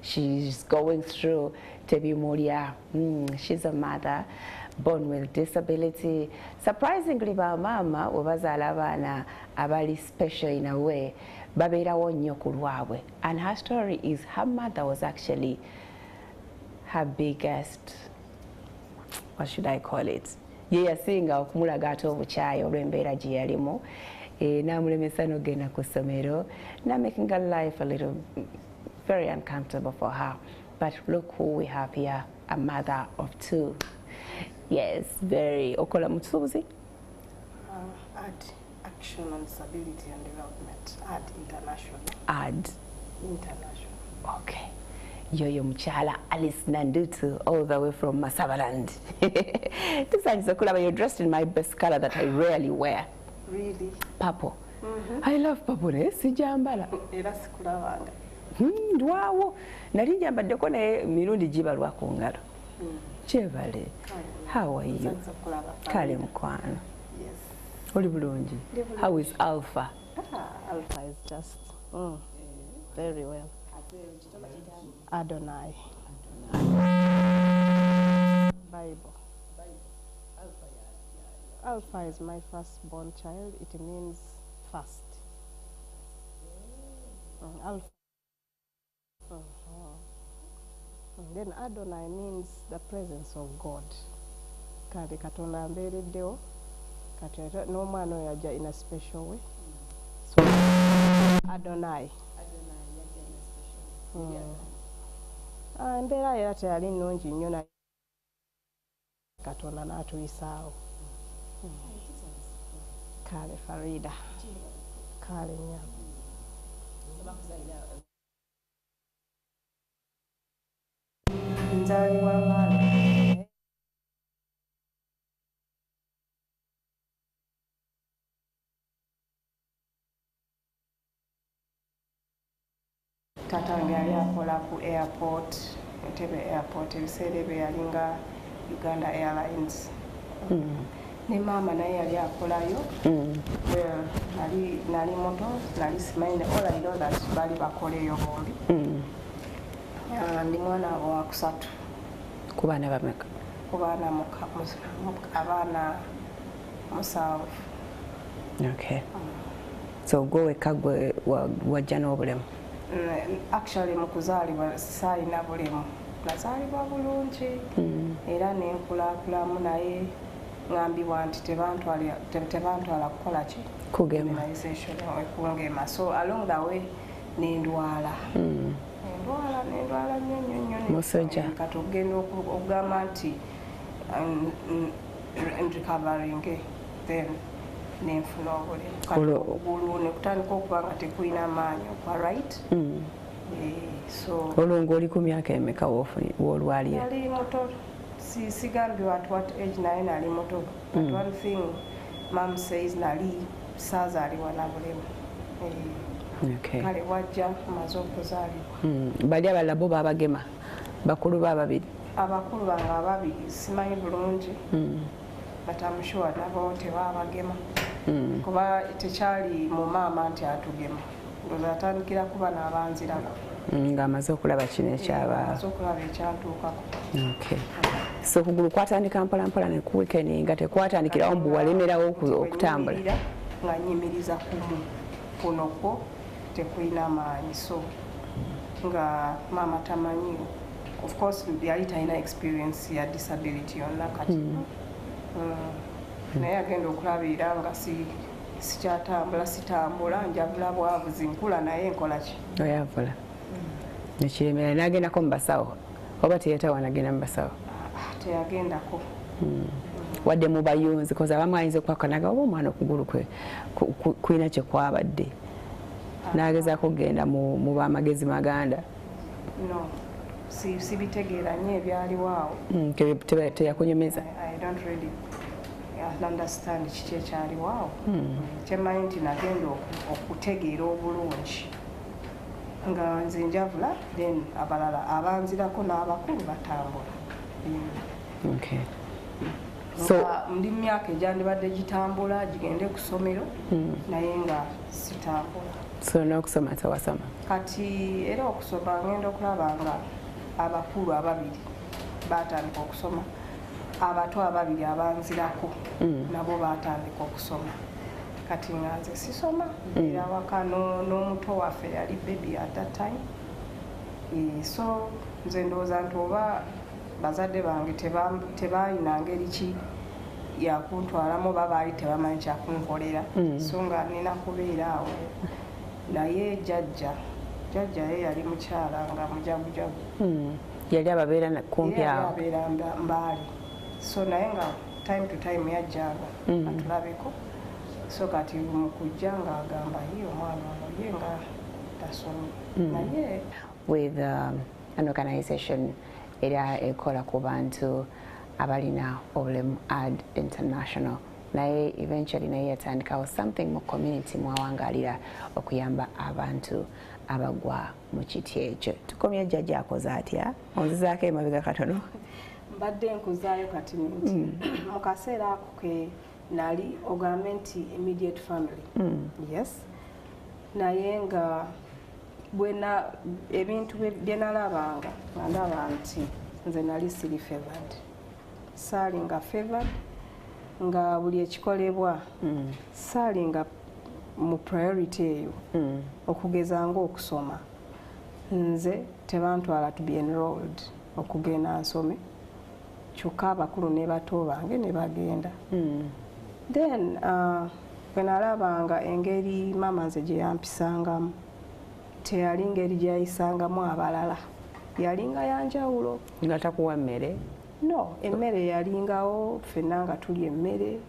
she's going through tebimulya. She's a mother born with disability. Surprisingly, mama obazaala abaana abali special in a way babeerawo nnyo ku lwabwe, and her story is her mother was actually her biggest, what should I call it, ye yasinga okumulaga ate obukyayi olw'embeera gye yalimu, n'amulemesa n'ogenda ku ssomero, making her life a little very uncomfortable for her. But look who we have here, a mother of two. Yes, very. Okola MWASUZE? AD, Action on Disability and Development. AD International. AD International. Okay. Yoyo mukyala Alice Nandutu, all the way from Masabaland. You're dressed in my best color that I rarely wear. Really? Purple. I love purple. Sijambala. Era sikulabanga. Ndwawo. Nali njambaddeko naye mirundi gibalwa ku ngalo. Kyebale. How are you? Kale mukwano. Yes. Oli bulungi. How is Alpha? Alpha is just very well. Adonai. Bible. Alpha is my firstborn child. It means first. Alpha. Then Adonai means the presence of God. Kale Katonda ambeereddewo. Kati n'omwana oyo ajja in a special way. So Adonai. Embeera era teyali nnungi nnyo naye Katonda n'atuyisaawo. Kale Farida. Kale nnyo. Nzaalibwa Maale. Tatange yali akola ku airport, Entebbe airport, ebiseera ebyo yalinga Uganda Airlines. Ne maama naye yali akolayo. Nali moto, nali simanyi, all I know that bali bakoleyo bombi. Ndi mwana wa kusatu. Ku baana bameka? Ku baana abaana musanvu. Okay. So gwe wekka gwe wajja n'obulemu? Actually mu kuzaalibwa saalina bulemu. Nazaalibwa bulungi. Era n'enkulaakulaamu naye ngambibwa nti tebantwala kukola ki? Kugema. Kungema. So along the way n'endwala. N'endwala nnyo. Musajja. Kati ogenda okugamba nti recovering then nenfuna obulemu. Kati obugulu ne kutandika okuba nga tekulina maanyi okwa right. So olwo ng'oli ku myaka emeka w'olwalira? Yali muto. Sigambibwa at what age naye nali muto. But one thing mom says nali saazaalibwa na bulemu. Okay. Kale wajja amaze okuzaalibwa. Bali abalala bo babagema? Bakulu ba babiri? Abakulu bange ababiri simanyi bulungi. But I'm sure nabo tebabagema. Kuba tekyali mu maama nti atugema. Ndowooza atandikira kuba n'abanzirako. Ng'amaze okulaba kino ekyaba. Amaze okulaba ekyantuukako. Okay. So kugulu kwatandika mpolampola ne ku weekend nga tekwatandikirawo mbu walemerawo okutambula? Nga nnyimiriza kuno kwo tekulina maanyi. So nga maama tamanyi, of course yali talina experience ya disability yonna kati. Naye agenda okulabira nga sikyatambula sitambula njagula bwavuzi nkula naye nkola ki? Oyavula. Nekiremera n'agendako mu basawo oba teyetawa nagenda mu basawo? Teyagendako. Wadde mu bayunzi koza abamu ayinza okwakanaga oba omwana okugulu kwe kulina kye kwabadde n'agezaako okugenda mu b'amagezi maganda? No, sibitegeera nnyo ebyaliwo awo. Teyakunyumiza? I don't really understand kiki ekyaliwo awo. Kyemanyi nti nagenda okutegeera obulungi nga nze njavula, then abalala abanzirako n'abakulu batambula. Okay. So ndi myaka egyandibadde gitambula gigende ku ssomero naye nga sitambula. So n'okusoma tewasoma. Kati era okusoma ngenda okulaba nga abakulu ababiri batandika okusoma, abato ababiri abanzirako nabo batandika okusoma. Kati nga nze sisoma era waka n'omuto waffe yali baby at that time. So nze ndowooza nti oba bazadde bange tebalina ngeri ki yakuntwalamu oba baali tebamanyi kyakunkolera, so nga nina kubeera awo. Naye jjajja ye yali mukyala nga mujagujagu. Yali ababeera kumpi awo. Abeera Mbaali. So naye nga time to time yajjanga atulabeko. So kati mu kujja ng'agamba ye omwana ono ye nga tasomye. Naye with an organization era ekola ku bantu abalina obulemu AD International. Naye eventually naye yatandikawo something mu community mwawangalira okuyamba abantu abagwa mu kiti ekyo. Tukomye jjajja akoze atya? Onzizaako emabega katono. Mbadde nkuzaayo kati nti mu kaseera ako ke nali ogambye nti immediate family. Yes. Naye nga bwena ebintu bye nalabanga nga ndaba nti nze nali siri favored. Saali nga favored nga buli ekikolebwa saali nga mu priority eyo okugeza ng'okusoma. Nze tebantwala to be enrolled okugenda nsome, kyokka abakulu ne bato bange ne bagenda. Then bwe nalabanga engeri mama nze gye yampisangamu teyali ngeri gyayisangamu abalala, yalinga yanjawulo. Nga takuwa mmere? No, emmere yalingawo, ffenna nga tuli emmere.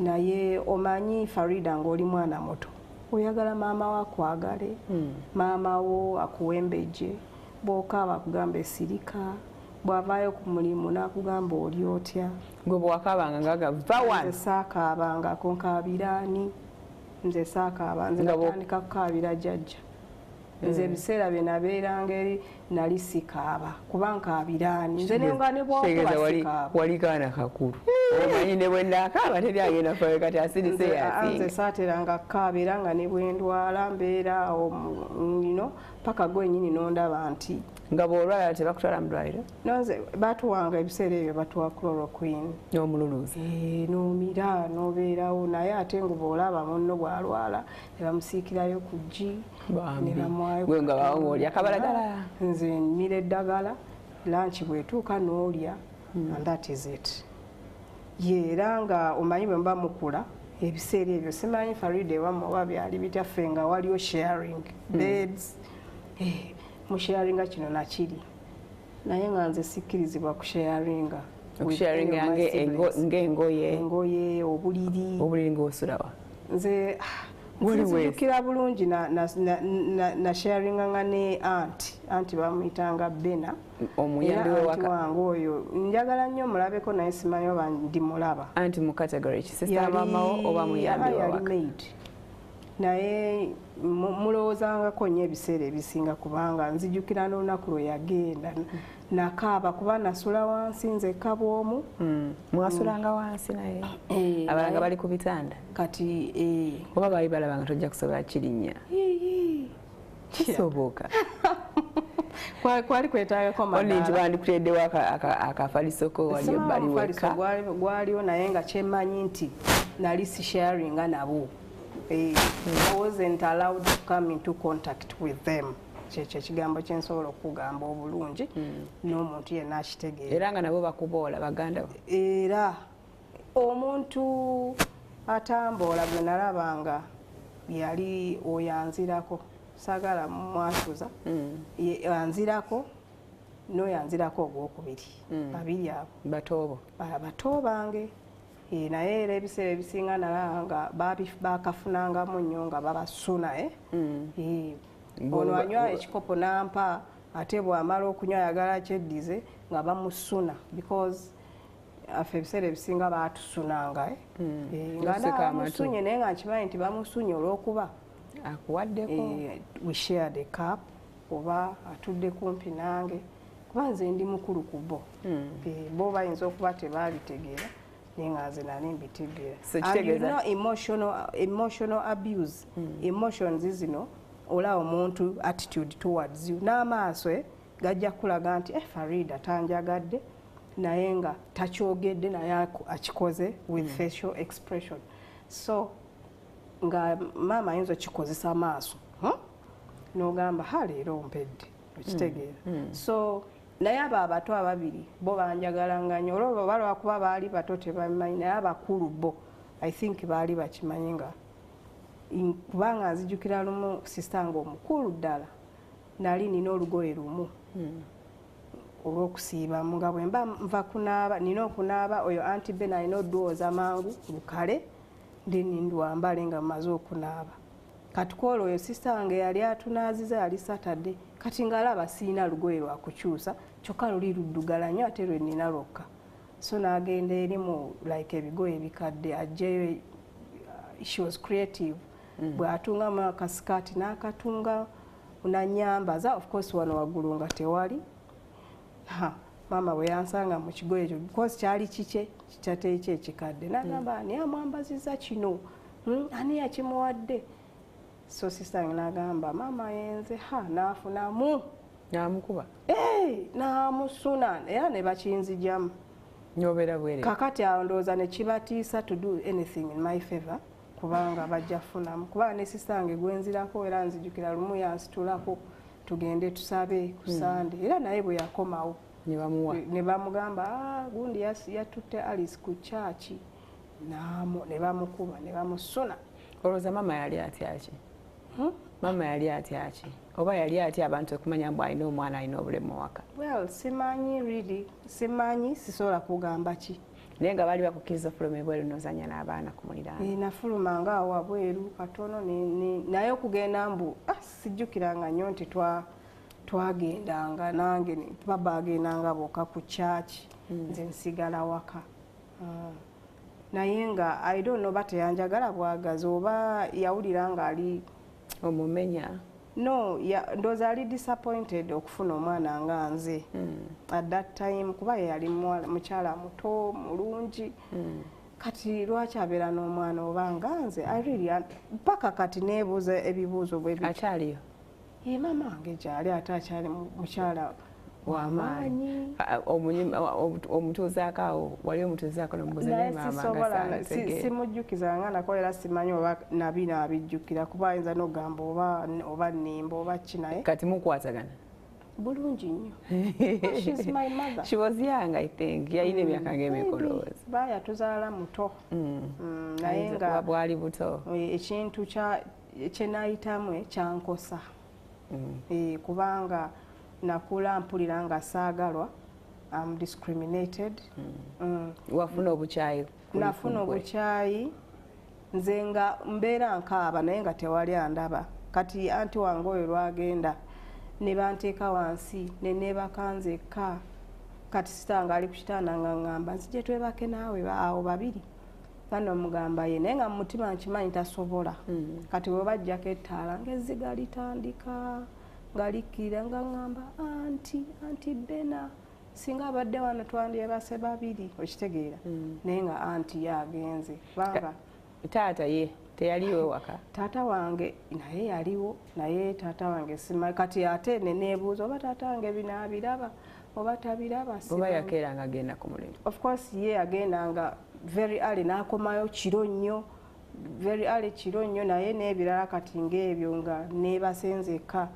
Naye omanyi Farida ng'oli mwana muto, oyagala maama wo akwagale, maama wo akuwembejje, bw'okaaba akugamba esirika, bw'avaayo ku mulimu n'akugamba oli otya. Gwe bw'akaabanga ngaga va wano. Nze saakaabangako nkaabira ani? Nze saakaaba, nze natandika kukaabira jjajja. Nze ebiseera bye nabeeranga eri nali sikaaba kuba nkaabira ani? Nze nenga ne bw'okuba sikaaba. Wali kaana kakulu. Omanyi ne bwe ndaakaaba teri agenda fayo kati asirise yasinga. Nze saateranga kukaabira nga ne bwe ndwala mbeera awo paka gwenyini n'ondaba nti nga bw'olwala tebakutwala mu ddwaliro? Nze batuwanga ebiseera ebyo batuwa chloroquine. N'omululuuza? N'omira n'obeerawo, naye ate nga bw'olaba munno bw'alwala ne bamusiikirayo ku ggi ne bamwayo. Gwe nga bawo ng'olya kabalagala? Nze mmira eddagala, lanchi bw'etuuka n'olya, and that is it. Era nga omanyi bwe muba mukula ebiseera ebyo simanyi Farida ewammwe oba byali bitaffe nga waliyo sharing beds. Musharinga kino nakiri, naye nga nze sikkirizibwa kusharinga. Okusharinga ng'engoye, obuliri ng'osulawa? Nze nzijukira bulungi na sharinga nga ne anti bamuyitanga Bena, omuyambi w'ewaka wange oyo njagala nnyo mulabeko naye simanyi oba ndi mulaba. Anti mu category ki sister maamawo oba muyambi w'ewaka? Naye mulowoozangako nnyo ebiseera ebisinga kubanga nzijukira n'olunaku lwe yagenda nakaaba kuba nasula wansi nzekka bw'omu. Mwasulanga wansi naye? Abalanga bali ku bitanda? Kati oba baali balabanga tojja kusobola kirinnya? Kisoboka. Kwali kwetaagako madaala. Nti bandikuteeddewo akafalisoko wali ebbali wekka? Gwaliwo naye nga kyemmanyi nti nali sisharinga nabo. I wasn't allowed to come into contact with them. Kyekyo ekigambo kye nsobola okugamba obulungi n'omuntu yenna akitegeera. Era nga nabo bakuboola baganda bo? Era omuntu atamboola gwe nalabanga yali oyanzirako, saagala mwasuza, yanzirako n'oyanzirako ogwokubiri. Babiri abo bato bange. Naye era ebiseera ebisinga nalaba nga bakafunangamu nnyo nga babasuna. Ono anywa ekikopo n'ampa ate bw'amala okunywa ayagala kyeddize nga bamusuna because affe ebiseera ebisinga baatusunanga. Nga nabamusunye naye nga nkimanyi nti bamusunye olw'okuba akuwaddeko. We shared a cup oba atudde kumpi nange kuba nze ndi mukulu ku bo. Bo bayinza okuba tebabitegeera nenga nze nali mbitegeera. So And you know emotional abuse, emotions zino ola omuntu attitude towards you n'amaaso gajja kulaga nti Farida tanjagadde naye nga takyogedde naye akikoze with facial expression. So nga maama ayinza kikozesa amaaso n'ogamba leero mpedde okitegeera. So naye abo abato ababiri bo banjagalanga nnyo olwo balwakuba baali bato tebamanyi naye abakulu bo I think baali bakimanyi nga kubanga nzijukira lumu sista nga omukulu ddala nali nina olugoye lumu olw'okusiibamu nga bwe mba nva kunaaba nina okunaaba oyo anti be nalina oddwoza mangu lukale ndini ndwambale nga mmaze okunaaba. Katukola oyo sista wange yali atunaaziza yali Saturday kati ngaalaba siina lugoye lwa kukyusa kyokka luli luddugala nnyo ate lwe nnina lwokka. So n'agenda eri mu like ebigoye bikadde ajjeyo. She was creative. Bw'atungamu akasikaati n'akatunga nanyambaza of course wano waggulu nga tewali. Mama bwe yansanga mu kigoye ekyo because kyali kike kikyateyi kye ekikadde n'agamba ani amwambazizza kino ani yakimuwadde. So sister yange n'agamba mama yenze n'afunamu n'amukuba n'amusuna era ne bakinzijamu. N'obeera bwere kakati awo ndowooza ne kibatiisa to do anything in my favor kubanga bajja funamu kubanga ne sister yange gwenzirako era nzijukira lumu yansitulako tugende tusabe ku Sande era naye bwe yakomawo ne bamugamba gundi yatutte Alice ku chachi ne bamukuba ne bamusuna. Olowooza mama yali atya ki? Mama yali atya ki? Oba yali atya abantu okumanya mbu alina omwana alina obulemu waka? Well, simanyi really, simanyi sisobola kugamba ki. Naye nga baali bakukkiriza fuluma ebweru n'ozannya n'abaana ku muliraano? Nafulumanga awo wabweru katono naye okugenda mbu sijjukiranga nnyo nti twagendanga nange baba agendanga bokka ku chachi nze nsigala waka. Naye nga I don't know bateyanjagala bwagazi oba yawulira nga ali omumenya. No, ndowooza ali disappointed okufuna omwana nga nze at that time kuba yali mukyala muto mulungi. Kati lwaki abeera n'omwana oba nga nze mpaka kati neebuuza ebibuuzo bwe bityo. Akyaliyo? Mama wange gyali ate akyali mukyala w'amaanyi. Omutuuzaako awo wali omutuuzaako n'omubuuza naye maama simujjukiza nga nako era simanyi oba nabina abijjukira kuba ayinza n'ogamba oba nnimba oba ki naye. Kati mukwatagana? Bulungi nnyo. She's my mother. She was young, I think. Yalina emyaka ng'emikoloozi. Yatuzaala muto. Naye nga bwali buto. Ekintu kye nayitamu kyankosa. Kubanga nakula mpulira nga saagalwa. I'm discriminated. Wafuna obukyayi? Nafuna obukyayi. Nze nga mbeera nkaaba naye nga tewali andaba. Kati anti wange oyo lwagenda ne banteeka wansi ne neebaka nzekka. Kati sitanga ali ku kitanda nga ngamba nzije twebake naawe awo babiri. Kandi omugamba ye naye nga mu mutima nkimanyi tasobola. Kati bwe bajjako ettaala ng'ezziga litandika nga likkira nga ngamba anti Bena singa abadde wano twandyebase babiri okitegeera naye nga anti yagenze kubanga taata ye teyaliwo waka? Taata wange naye yaliwo naye taata wange simanyi kati ate neneebuuza oba taata wange binaabiraba oba tabiraba. Oba yakeeranga agenda ku mulimu? Of course ye agendanga very early n'akomayo kiro nnyo very early kiro nnyo naye n'ebirala kati ng'ebyo nga neebase nzekka.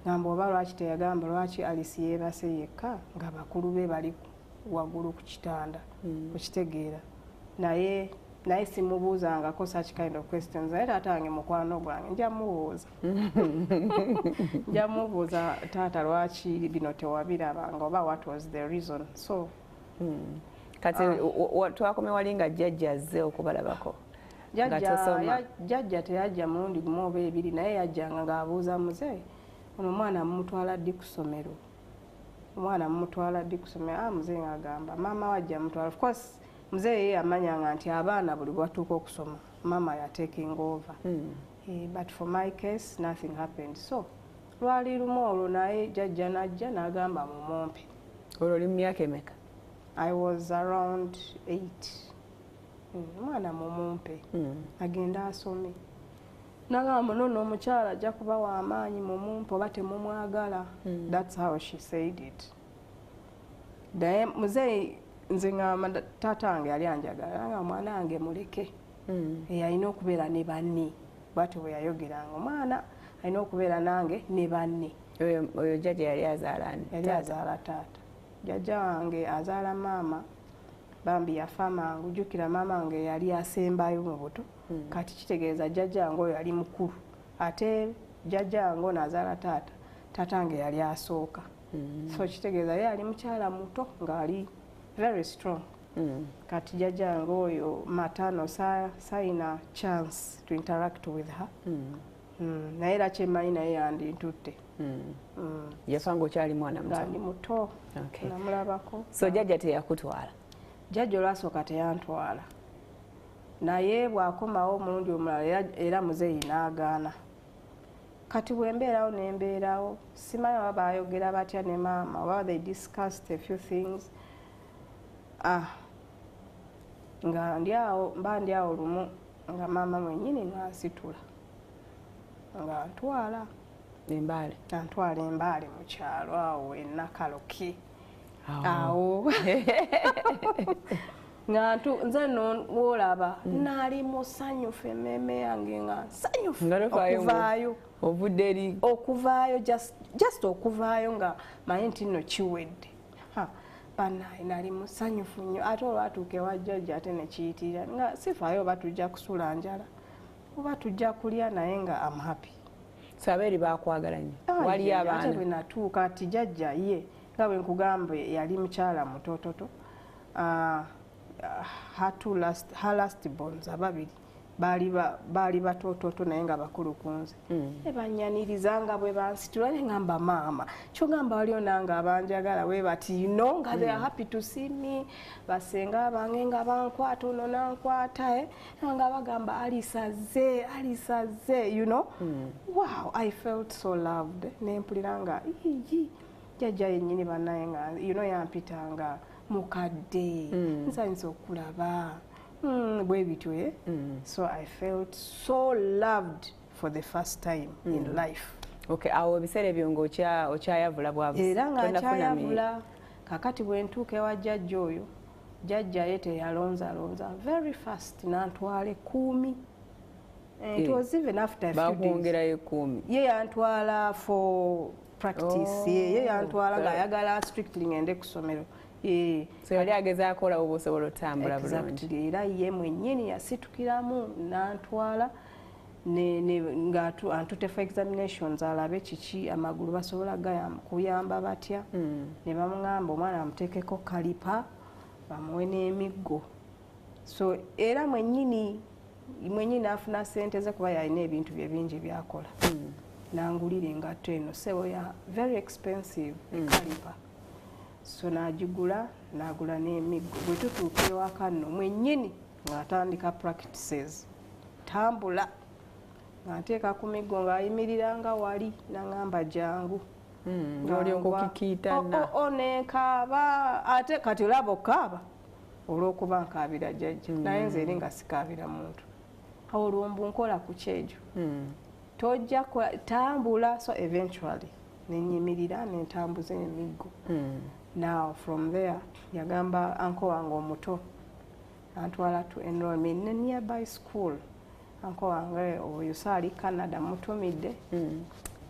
Ngamba oba lwaki teyagamba lwaki Alice yeebase yekka nga bakulu be bali waggulu ku kitanda okitegeera. Naye simubuuzangako such kind of questions. Naye taata wange mukwano gwange nja mubuuza taata lwaki bino tewabirabanga oba what was the reason. So kati twakome wali nga jjajja azze okubalabako? Jjajja teyajja mulundi gumu oba ebiri naye yajjanga ng'abuuza muze ono omwana mumutwala ddi ku ssomero muze ng'agamba maama wajja mutwala. Of course muze ye yamanyanga nti abaana buli bwatuuka okusoma mama ya taking over. But for my case nothing happened. So lwali lumu olwo naye jjajja najja n'agamba mumumpe. Olwo oli mu myaka emeka? I was around 8. omwana mumumpe agenda asome nagamba nono omukyala ajja kuba w'amaanyi mumumpe oba temumwagala. That's how she said it. Naye muzeeyi nze ngamba taata wange yali anjagala nga omwana wange muleke alina okubeera ne banne bwatyo bwe yayogeranga omwana alina okubeera nange ne banne. Oyo jjajja yali azaala ani? Yali azaala taata. Jjajja wange azaala maama bambi yafa mangu. Jjukira maama wange yali asembayo mu buto kati kitegeeza jjajja wange oyo yali mukulu ate jjajja wange ono azaala taata. Taata wange yali asooka so kitegeeza ye yali mukyala muto ng'ali very strong. Kati jjajja wange oyo matano sayina chance to interact with her. Naye era kyemanyi naye yandintutte. Yafa ng'okyali mwana muto? Ng'ali muto. Namulabako. So jjajja teyakutwala? Jjajja olwasooka teyantwala naye bw'akomawo omulundi omulala era muzeeyi n'agaana. Kati bwe mbeerawo ne mbeerawo simanyi oba baayogera batya ne maama oba they discussed a few things. Nga ndi awo lumu nga maama mwennyini n'ansitula nga ntwala Embaale? Antwala Embaale mu kyalo awo e Nakaloki awo nga nze noolaba naali musanyufu emmeeme yange nga nsanyufu okuvaayo. Ovudde eri? Okuvaayo just okuvaayo nga manyi nti nno kiwedde. Bannaaye naali musanyufu nnyo ate olwatuuka ewa jjajja ate ne kiyitirira nga sifaayo oba tujja kusula njala oba tujja kulya naye nga am happy. So abeeri baakwagala nnyo? Waliyo abaana? Ate bwe natuuka ati jjajja ye nga bwe nkugambe yali mukyala mutototo. Her last borns ababiri baali batototo naye nga bakulu ku nze. Ne bannyaniriza nga bwe bansitula ne ngamba maama kyogamba waliyo nange abanjagala we bati nga they are happy to see me. Basenga bange nga bankwata ono nankwata nga bagamba Alice azze you know. Wow, I felt so loved. Ne mpulira nga jjajja yennyini bannaye nga yampitanga mukadde nsanyusa okulaba bwe bityo. So I felt so loved for the first time in life. Okay, awo ebiseera ebyo ng'okyayavula bwabusi? Era nga nkyayavula kakati bwe ntuuka ewa jjajja oyo jjajja ye teyalonzalonza very fast nantwala 10. It was even after a few days. Bakwongerayo 10? Ye yantwala for practice. Ye yantwala ng'ayagala strictly ngende ku ssomero. So yali agezaako olaba oba osobola otambula bulungi? Exactly. Era ye mwennyini yasitukiramu n'antwala ng'antute for examinations alabe kiki amagulu basobola kuyamba batya. Ne bamugamba omwana bamuteekeko kalipa bamuwe n'emiggo. So era mwennyini n'afuna ssente ze kuba yalina ebintu bye bingi byakola. N'angulira engatto eno sebo ya very expensive kalipa. So n'agigula n'emiggo. Bwe tutuuka ewaka nno mwennyini ng'atandika practices. Tambula ng'ateeka ku miggo ng'ayimirira nga wali n'angamba jangu. N'olyoka okikiitanna? Nekaaba ate kati olaba okukaaba olw'okuba nkaabira jjajja naye nze eri nga sikaabira muntu. Olwombu nkola ku kyejo. Tojja tambula. So eventually nenyimirira nentambuza emiggo. Now from there yagamba anko wange omuto antwala to enroll me in a nearby school. Anko wange oyo saali Canada mutumidde.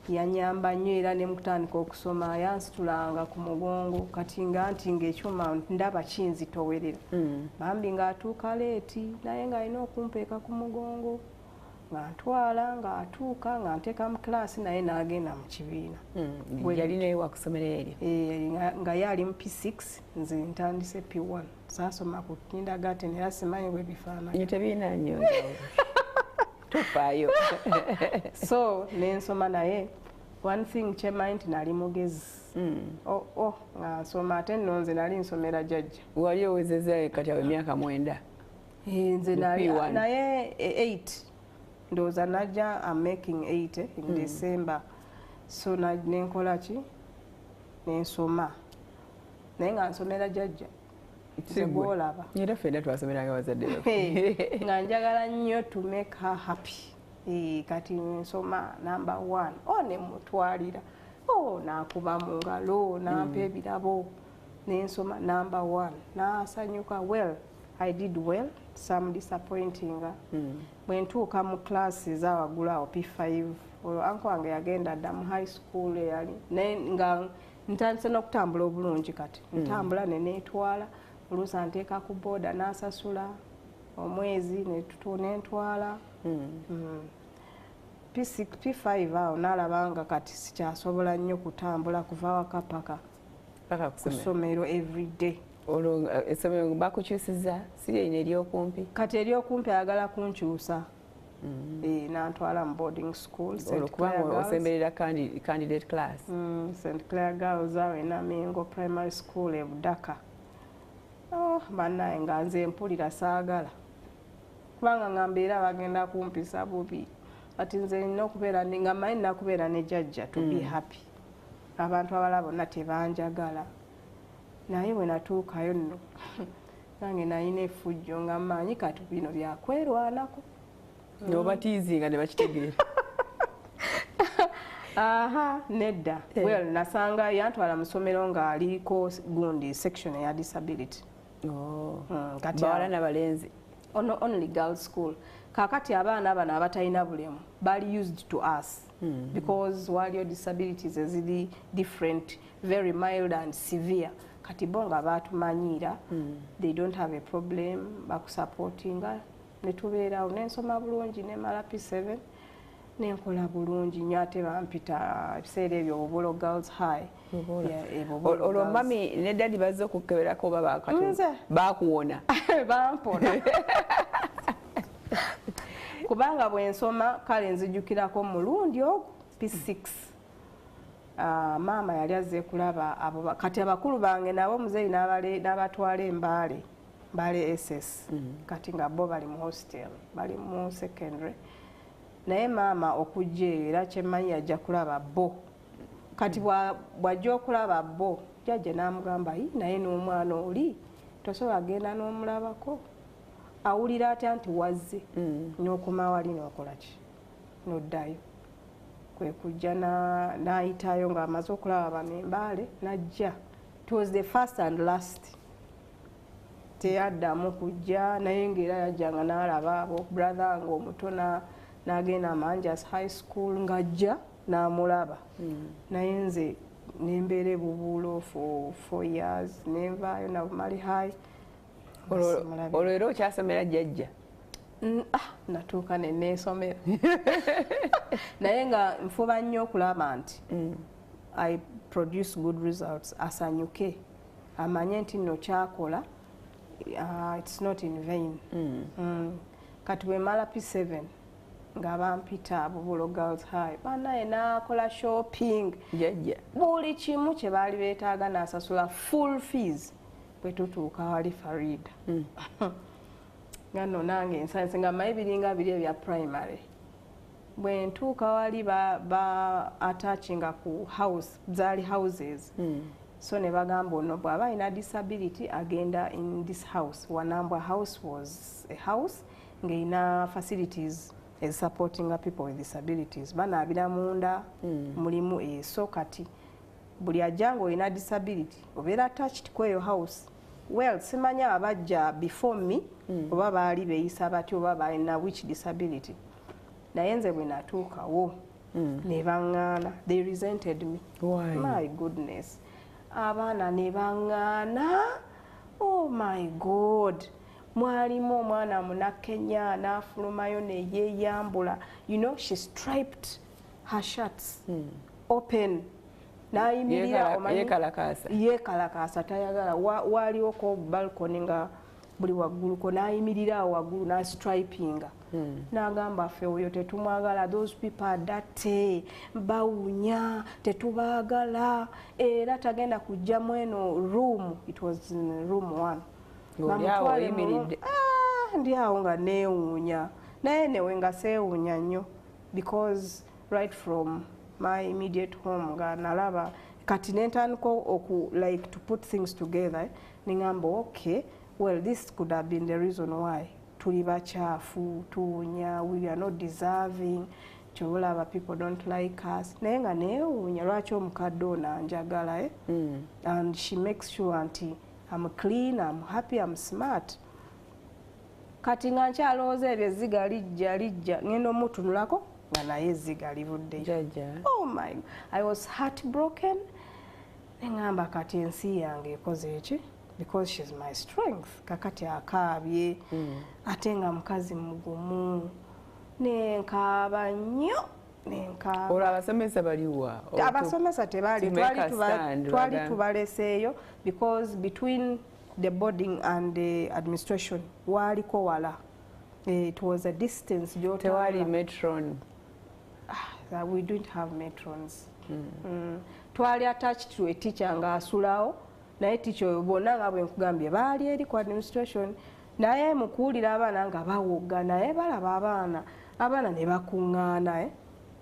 Yanyamba nnyo era ne mutandika okusoma yansitulanga ku mugongo kati nti ng'ekyuma ndaba kinzitowerera. Bambi ng'atuuka leeti naye ng'alina okumpeeka ku mugongo ng'antwala ng'atuuka ng'anteeka mu kilaasi naye n'agenda mu kibiina. Yali naye wakusomera eryo? Nga yali mu P6 nze ntandise P1 saasoma ku kindergarten era simanyi bwe bifaanana. Tebiina nnyo tofaayo. So nensoma naye one thing kyemanyi nti nali mugezi. Nga nsoma ate nno nze nali nsomera jjajja. Wali owezezza kati awo emyaka 9? Nze naye 8 ndowooza najja I'm making 8 in December. So nenkola ki nensoma naye nga nsomera jjajja gwolaba era ffenna twasomeranga bazadde nga njagala nnyo to make her happy. Kati nsoma number 1 ne mutwalira nakuba mu ngalo nampa ebirabo nensoma number 1 nasanyuka. Well, I did well, some disappointing. Bwe ntuuka mu class ezawaggulu awo P5 olwo anko wange yagenda dda mu high school eyali nga ntandise n'okutambula obulungi. Kati ntambula neneetwala oluusi anteeka ku booda n'asasula omwezi nentwala. P6 P5 awo nalabanga kati sikyasobola nnyo kutambula kuva waka paka ku ssomero everyday. Olwo essomero bakukyusiza si lino eryokumpi? Kati eryokumpi ayagala kunkyusa. Nantwala mu boarding school kubanga osemberera candidate class. St Clair Girls awo e Namingo Primary School e Budaka. Bannaye nga nze mpulira saagala kubanga nga mbeera bagenda kumpisa bubi. Kati nze nina okubeera nga mmanyi nina kubeera ne jjajja to be happy. Abantu abalala bonna tebanjagala. Naye bwe natuukayo nno nange nalina effujjo nga mmanyi kati bino byakwerwanako. N'obatiizinga ne bakitegeera. Nedda. Well, nasanga yantwala mu ssomero ng'aliko gundi section eya disability. Bawala n'abalenzi? Only girls school. Kakati abaana bano abatalina bulemu bali used to us because waliyo disabilities eziri different, very mild and severe. Kati bo nga batumanyira they don't have a problem bakusupportinga netubeerawo nensoma bulungi nemala P7 nenkola bulungi nnyo ate bampita ebiseera ebyo Bubulo Girls High. Olwo mami ne daddy bazze okukeberako oba bakuwona? Bampona. Kubanga bwe nsoma kale nzijukirako mulundi ogwo P6. Maama yali azze kulaba abo kati abakulu bange nabo muzeeyi n'abatwala Mbale SS. Kati nga bo bali mu hostel, bali mu secondary. Naye maama okujja era kyemmanyi yajja kulaba bo. Kati bw'ajja okulaba bo jjajja n'amugamba naye n'omwana oli tosobola genda n'omulabako. Awulira atya nti wazze n'okoma wali n'okola ki n'oddayo. Kwe kujja n'ayitayo ng'amaze okulaba Bamembale n'ajja. It was the first and last. Teyaddamu kujja naye ng'era yajjanga n'alaba abo brother nga omuto n'agenda Manjas High School ng'ajja n'amulaba. Naye nze nembeera Bubulo for 4 years nenvaayo na Bumali High. Olwo era okyasomera jjajja? Natuuka neneesomera naye nga nfuba nnyo okulaba nti I produce good results, asanyuke amanye nti nno kyakola it's not in vain. Kati bwe mala P7 nga bampita Bubulo Girls High banaye nakola shopping jjajja buli kimu kye baali beetaaga n'asasula full fees bwe tutuuka wali Farida. Nga nno nange nsanze nga mmanyi biringa biri ebya primary. Bwe ntuuka wali ba attachinga ku house zaali houses. So ne bagamba ono bw'aba alina disability agenda in this house. Wanambwa house was a house ng'erina facilities supporting people with disabilities. Banaabira munda mulimu so kati buli ajja ng'olina disability obeera attached ku eyo house. Well, simanya abajja before me oba baali beeyisa batyo oba balina which disability. Naye nze bwe natuukawo ne baŋŋaana. They resented me. Why? My goodness. Abaana ne baŋŋaana. Oh my God. Mwalimu omwana Munakenya n'afulumayo ne yeeyambula. You know, she striped her shirts open. Yeekalakaasa tayagala. Waliwo ko balcony nga buli wagguluko n'ayimirira awo waggulu n'astripinga. N'agamba ffe oyo tetumwagala. Those people are dirty, bawunya, tetubaagala. Era tagenda kujjamu eno room. It was in room 1. Ndi awo nga neewuunya. Naye newe nga seewuunya nnyo because right from my immediate home nga nalaba kati nentandika like to put things together ningamba okay well this could have been the reason why tuli bakyafu tuwunya we are not deserving kyolaba people don't like us naye nga neewuunya lwaki omukadde ono anjagala and she makes sure anti I'm clean, I'm happy, I'm smart. Kati nga nkyalowooza ebyo ezziga lijja ngenda omutunulako nga naye ezziga livuddeyo. Oh my God. I was heartbroken. Nengamba kati ensi yange ekoze eki because she's my strength. Kakati akaabye ate nga mukazi mugumu nenkaaba nnyo. Olwo abasomesa baliwa? Abasomesa tebaali, twali tubaleseeyo because between the boarding and the administration waliko wala. It was a distance. Tewali metron? We don't have metrons. Twali attached to a teacher nga asulawo naye teacher oyo bonna nga bwe nkugambye baali eri ku administration naye mukuwulira abaana nga bawoga naye balaba abaana ne bakuŋŋaana.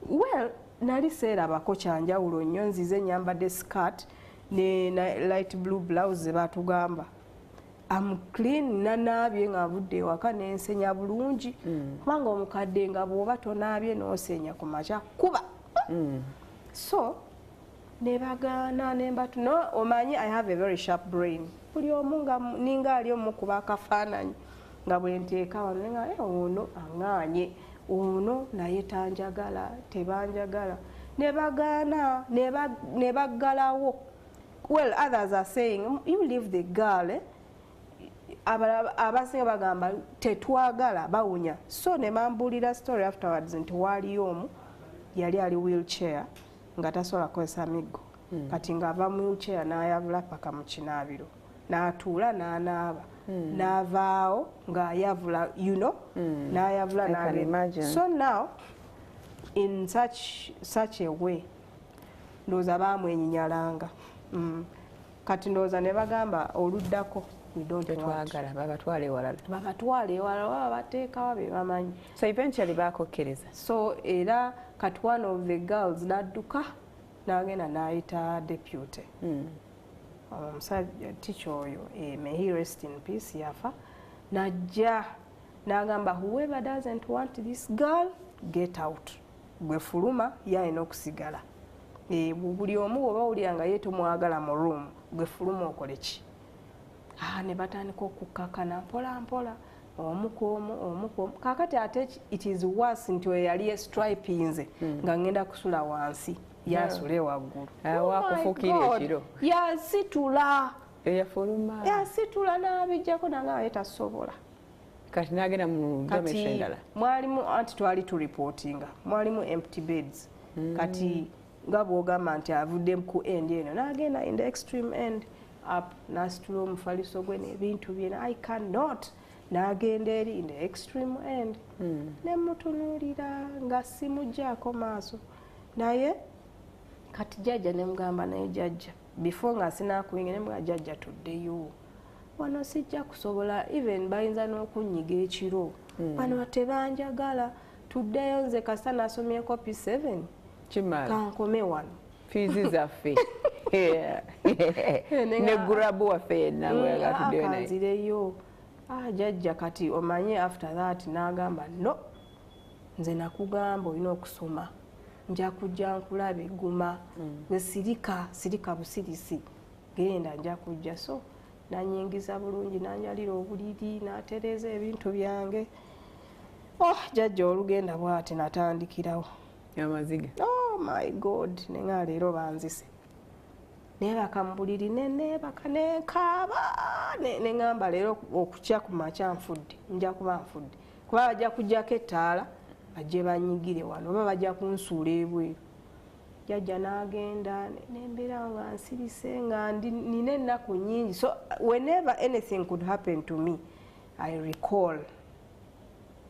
Well, nali seerabako kyanjawulo nnyo nzize nyambadde skirt ne light blue blouse ze batugamba. I'm clean nanaabye nga nvudde ewaka n'ensenya bulungi kubanga omukadde nga bw'oba tonaabye n'osenya ku makya kuba. So ne bagaana ne mbatu no omanyi I have a very sharp brain. Buli omu nga ninga ali omu kuba akafaananyi nga bwe nteeka wano nga ono aŋŋaanye. Uno naye tanjagala tebanjagala nebagaana nebagalawo. Well, others are saying you leave the girl. Abasinga bagamba tetwagala bawunya. So ne bambulira story afterwards nti waliyo omu yali ali wheelchair nga tasobola kukozesa miggo kati nga ava mu wheelchair n'ayavula paka mu kinaabiro n'atuula n'anaaba. Navao nga yavula n'ayavula n'agenda. So now in such a way ndowooza baamwenyinyalanga kati ndowooza ne bagamba oluddako we don't want babatwala ewalala baba bateekawo be bamanyi. So eventually baakokkereza. So era kati one of the girls n'adduka n'agenda n'ayita deputy. Omusajja teacher oyo may he rest in peace yafa najja n'agamba whoever doesn't want this girl get out. Gwe fuluma yalina okusigala. Buli omu oba wulira nga ye tomwagala mu room gwe fuluma okole ki? Ne batandika okukkakana mpola mpola omukomu kakati ate it is worse nti we yali estripinze nga ngenda kusula wansi. Yasule waggulu. Wakufukira ekiro. Yasitula. Eyafuluma. Yasitula n'abijjako nanga yetasobola. Kati n'agenda mu dormitory endala. Mwalimu anti twali tu reportinga. Mwalimu empty beds. Kati nga bw'ogamba nti avudde ku end eno n'agenda in the extreme end up n'asitula omufaliso gwe n'ebintu byena. I cannot. N'agenda eri in the extreme end. Ne mutunuulira nga simuggyako maaso. Naye kati jjajja ne mugamba naye jjajja before nga sinakuyinga ne mugamba jjajja tuddeyo wano sijja kusobola even bayinza n'okunyiga ekiro wano tebanjagala tuddeyo nze kasa nasomye kopi 7 kimala kankome wano fiizi zaffe ne gurabu waffe yenna bweyagatuddeyo naye akanzireyo jjajja kati omanye after that n'agamba no nze nakugamba olina okusoma nja kujja nkulabe guma gwe sirika busirisi genda nja kujja. So nanyingiza bulungi nanjalira obuliri natereeza ebintu byange. Jjajja olugenda bw'ati natandikirawo amaziga. Oh my God nenga leero banzise neebaka mu buliri neebaka nenkaaba neŋŋamba leero okukya ku makya nfudde nja kuba nfudde kuba bajja kujjako ettaala bajje banyigire wano oba bajja kunsuula ebweru. Jjajja n'agenda nembeera nga nsirise nga nina ennaku nnyingi. So whenever anything could happen to me I recall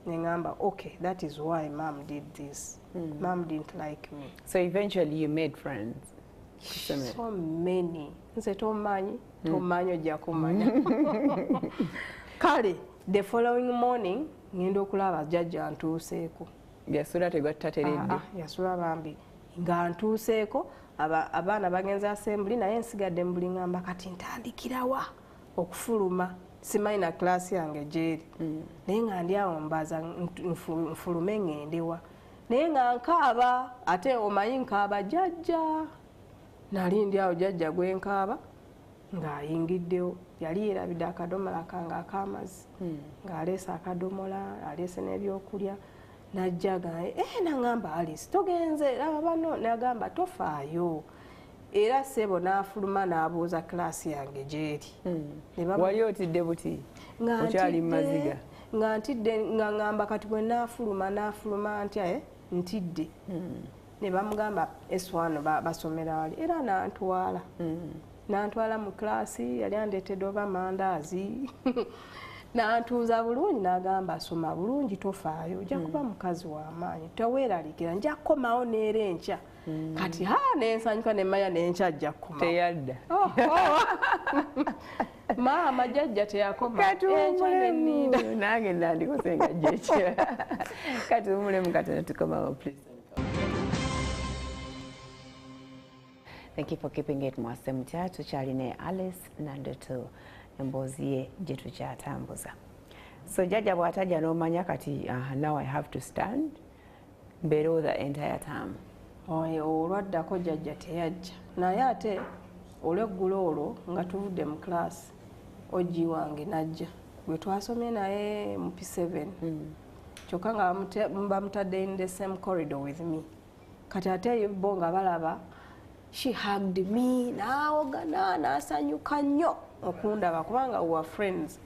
neŋŋamba okay that is why mom did this. Mom didn't like me. So eventually you made friends? So many. Nze tomanyi ojja kumanya. Kale the following morning ngenda okulaba jjajja ntuuseeko. Yasula tegwattateredde? Yasula bambi nga ntuuseeko abaana bagenza assembly naye nsigadde mu buli ngamba kati ntandikirawa okufuluma simanyi na class yange gyeri naye nga ndi awo mbaza nfulume ngendewa naye nga nkaaba ate omanyi nkaaba jjajja nali ndi awo jjajja gwenkaaba ng'ayingiddewo yali yerabidde akadomola kange ak'amazzi ng'aleese akadomola aleese n'ebyokulya najja nagamba Alice togenze laba bano nagamba tofaayo era ssebo n'afuluma n'abuuza class yange gyeri wali otidde buti okyali mu maziga nga ntidde nga ngamba kati bwe n'afuluma ntya ntidde ne bamugamba S1 basomera wali era n'antwala mu klaasi yali andeetedde oba mandaazi n'antuuza bulungi n'agamba soma bulungi tofaayo ojja kuba mukazi w'amaanyi teweeralikira nja kukomawo neera enkya kati nensanyuka nemanya nenkya ajja kukomawo teyadda maama jjajja teyakoma nange nandikose nga jjekyo kati umulemu katona tukomawo please. Thank you for keeping it MWASUZE MUTYA. Tukyali ne Alice Nandutu emboozi ye gye tukyatambuza. So jjajja bw'atajja n'omanya kati now I have to stand mbeerewo the entire time. Olwaddako jjajja teyajja naye ate olweggulo olwo nga tuvudde mu class oji wange najja gwe twasomye naye mu P7 kyokka nga bamutadde in the same corridor with me kati ate bo nga balaba she hugged me naawogana n'asanyuka nnyo okundaba kubanga we were friends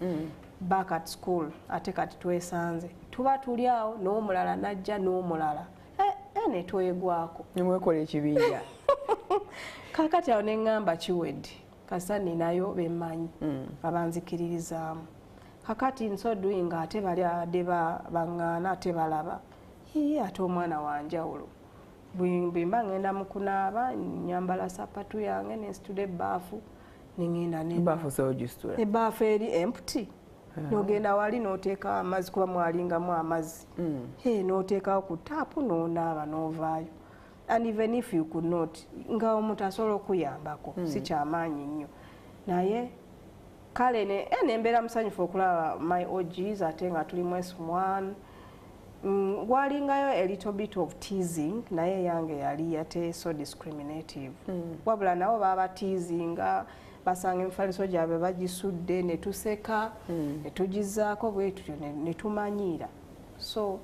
back at school ate kati twesanze tuba tuli awo n'omulala najja n'omulala ne twegwako nemwekola ekibinja kakati awo neŋŋamba kiwedde kasa ninayo bemmanyi abanzikiririzaamu kakati nso doing ate bali ade baŋŋaana ate balaba ate omwana wanjawulo bwe mba ngenda mu kunaaba nyambala sapatu yange nensitula ebbaafu nengenda ebbaafu eri empty nogenda wali n'oteekawo amazzi kuba mwalingamu amazzi n'oteekawo ku taapu n'onaaba n'ovaayo and even if you could not nga omuntu asobola okuyambako si kyamaanyi nnyo naye kale nembeera musanyufu okulaba my OGs ate nga tuli mu S1 walingayo a little bit of teasing naye yange yali ate so discriminative wabula nabo baba teasinga basanga emifaliso gyabwe bagisudde ne tuseka ne tugizaako bwe tutyo ne tumanyiira so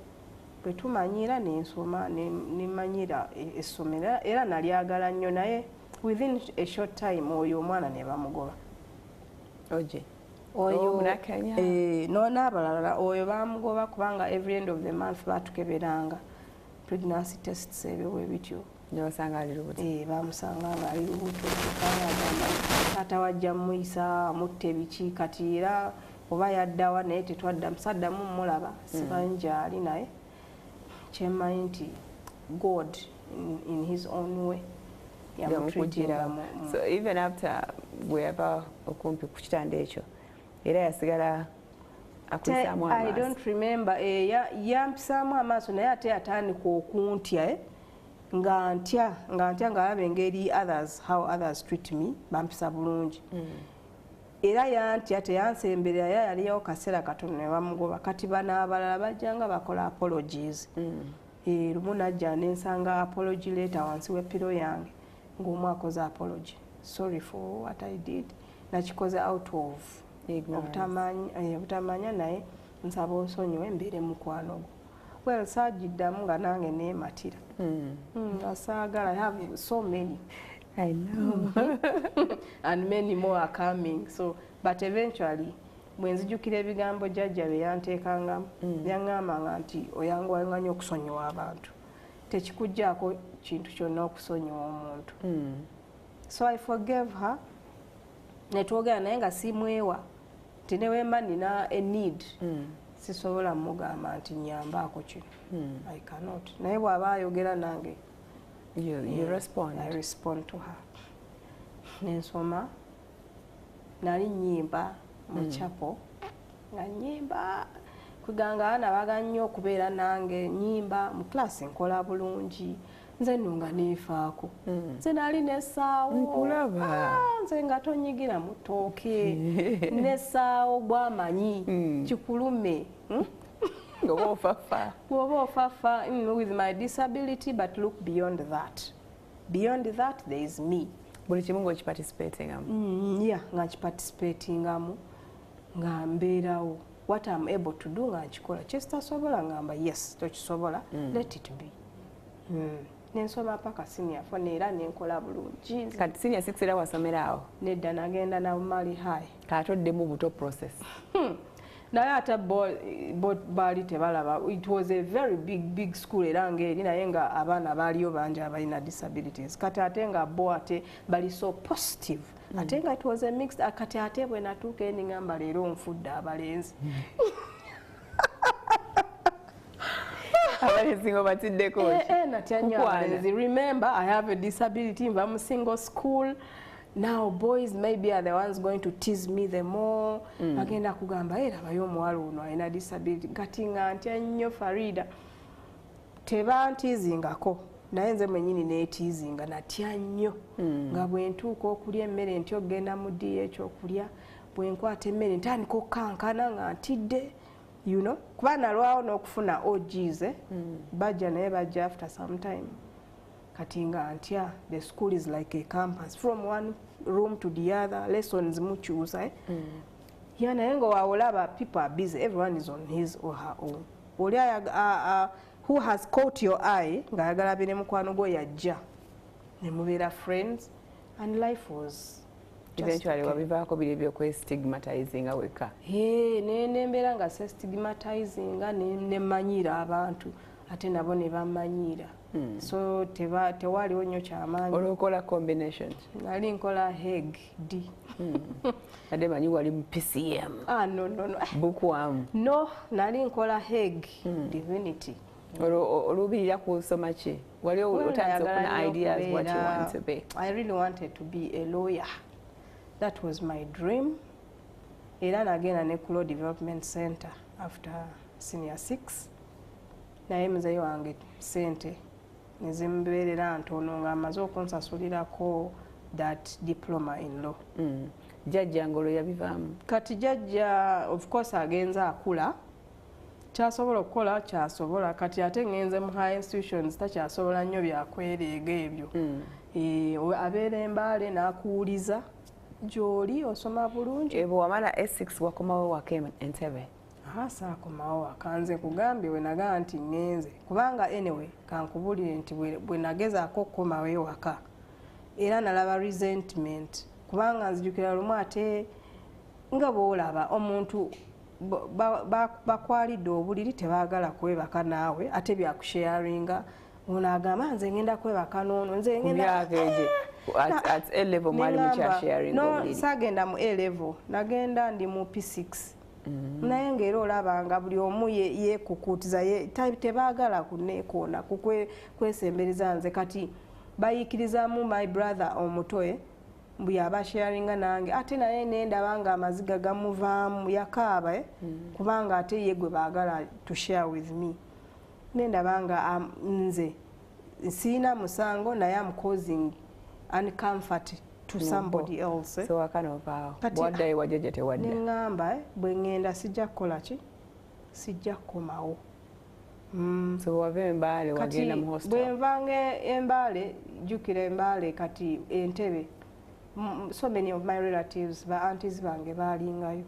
bwe tumanyiira nensoma nemanyira essomero era nalyagala nnyo naye within a short time oyo omwana ne bamugoba oyo n'abalala oyo bamugoba kubanga every end of the month batukeberanga pregnancy tests ebiwe bityo nebasanga ali lubuto bamusanga nga ali lubuto taata wajja muyisa mutte biki kati era oba yaddawa naye tetwadda musaddamu mulaba simanyi gyali naye kyemmanyi nti God in his own way yamutwitira so even after bweyava okumpi ku kitanda ekyo era yasigala akwisaamu amaaso. I don't remember yampisaamu amaaso naye ate yatandika okuntya nga ntya ngaalaba engeri how others treat me bampisa bulungi era yantya teyansemberera yaliyo kaseera katono ne bamugoba kati banaabalala bajjanga bakola apologies lumu najja nensanga apology letter wansi w'eppiro yange ng'omu akoze apology sorry for what I did nakikoze out of obutamanya naye nsaba onsonyiwe mbeere mukwano gwo well saagiddamu nga nange neematira asaagala I have so many I know and many more are coming so but eventually bwe nzijukira ebigambo jjajja bye yanteekangamu yaŋŋambanga nti oyanguwanga nnyo okusonyiwa abantu tekikugjaako kintu kyonna okusonyiwa omuntu so I forgave her netwogera naye nga simwewa nti newemba nina a need sisobola mugamba nti nyambaako kino I cannot naye bw'aba ayogera nange you respond. I respond to her nensoma nali nyimba mu chapo nga nyimba kwiganga abaana baga nnyo okubeera nange nyimba mu class nkola bulungi nze nunga neefaako nze nali n'essaawo nkulaba nze nga tonyigira mu ttooke n'essaawo gwamanyi kikulume ng'oba ofafa with my disability, but look beyond that. Beyond that, there is me. Buli kimu ng'okiparticipatingamu? Yeah, nga nkiparticipatingamu nga mbeerawo. What I'm able to do nga nkikola. Kyesitasobola ngamba yes, tokisobola, let it be. Nensoma paka senior 4 era nenkola bulungi. Kati senior 6 era wasomera awo? Nedda nagenda na Mali High. Katoddemu buto process. Naye ate baali tebalaba. It was a very big school era ng'eri naye nga abaana baaliyo bangi abalina disabilities. Kati ate nga bo ate bali so positive. Ate nga it was a mixed. Kati ate bwe natuuka endi ngamba leero nfudde abalenzi. Abalenzi ngo batiddeko ki? Natya nnyo abalenzi. Remember, I have a disability. Nva mu single school. Now boys maybe are the ones going to tease me the more. Agenda kugamba era bayo omuwala ono alina disability. Kati nga ntya nnyo Farida. Tebantiizingako. Naye nze mwennyini neetiizinga natya nnyo. Nga bwe ntuuka okulya emmere ntyo ogenda mu ddi ekyokulya. Bwe nkwata emmere ntandika okkankana nga ntidde. You know? Kuba nalwawo n'okufuna OGs. Bajja naye bajja after some time. Kati nga ntya, the school is like a campus. From one room to the other, lessons mukyusa. Yeah, naye nga waolaba people are busy. Everyone is on his or her own. Oli who has caught your eye, nga ayagala abe ne mukwano gwo yajja. Ne mubeera friends. And life was eventually wabivaako biri by'okwestigmatizing weka. Nembeera nga stigmatizing ne mmanyiira abantu. Ate nabo ne bammanyiira. So tewaliwo nnyo kyamaanyi. Olwokola combinations? Nali nkola HEG D. Ade manyi wali mu PCM? No. Bookworm? No, nali nkola HEG Divinity. Olubirira kusoma ki? Wali otandise okufuna ideas what you want to be? I really wanted to be a lawyer. That was my dream. Era nagenda ne Kulo Development Center after senior 6. Naye muzeeyi wange sente nezimbeerera ntono nga amaze okunsasulirako that diploma in law. Jjajja ngolo yabivaamu? Kati jjajja of course agenza akula. Kyasobola okukola kyasobola. Kati ate ngenze mu high institutions takyasobola nnyo byakwereega ebyo. Abeera Embaale n'akuwuliza gy'oli osoma bulungi. Bwe wamala S6 wakomawo waka Entebbe? Saakomawo waka. Nze kugambye bwe nagaa nti ngenze kubanga anyway kankubulire nti bwe nagezaako okukomawo ewaka era nalaba resentment kubanga nzijukira lumu ate nga bw'olaba omuntu bakwalidde obuliri tebaagala kwebaka naawe ate byakusharinga ono agamba nze ngenda kwebaka n'ono nze ngenda at A level mwali mukyasharinga obuliri? Saagenda mu A level, nagenda ndi mu P6. Naye ng'era olabanga buli omu yeekukuutiza tebaagala kuneekoona kwesembereza nze kati bayiikirizamu my brother omutoye mbu yabasharinga nange ate naye nendaba nga amaziga gamuvaamu yakaaba kubanga ate ye gwe baagala to share with me. Nendaba nga nze siina musango naye am causing uncomfort to somebody else. So akanovaawo bwaddayo wajjajja tewadda? Neŋŋamba bwe ŋŋenda sijja kukola ki? Sijja kukomawo. So wava Embaale wagenda mu hostel? Bwe nvanga Embaale, jjukira Embaale kati Entebbe. So many of my relatives, ba aunties bange baalingayo.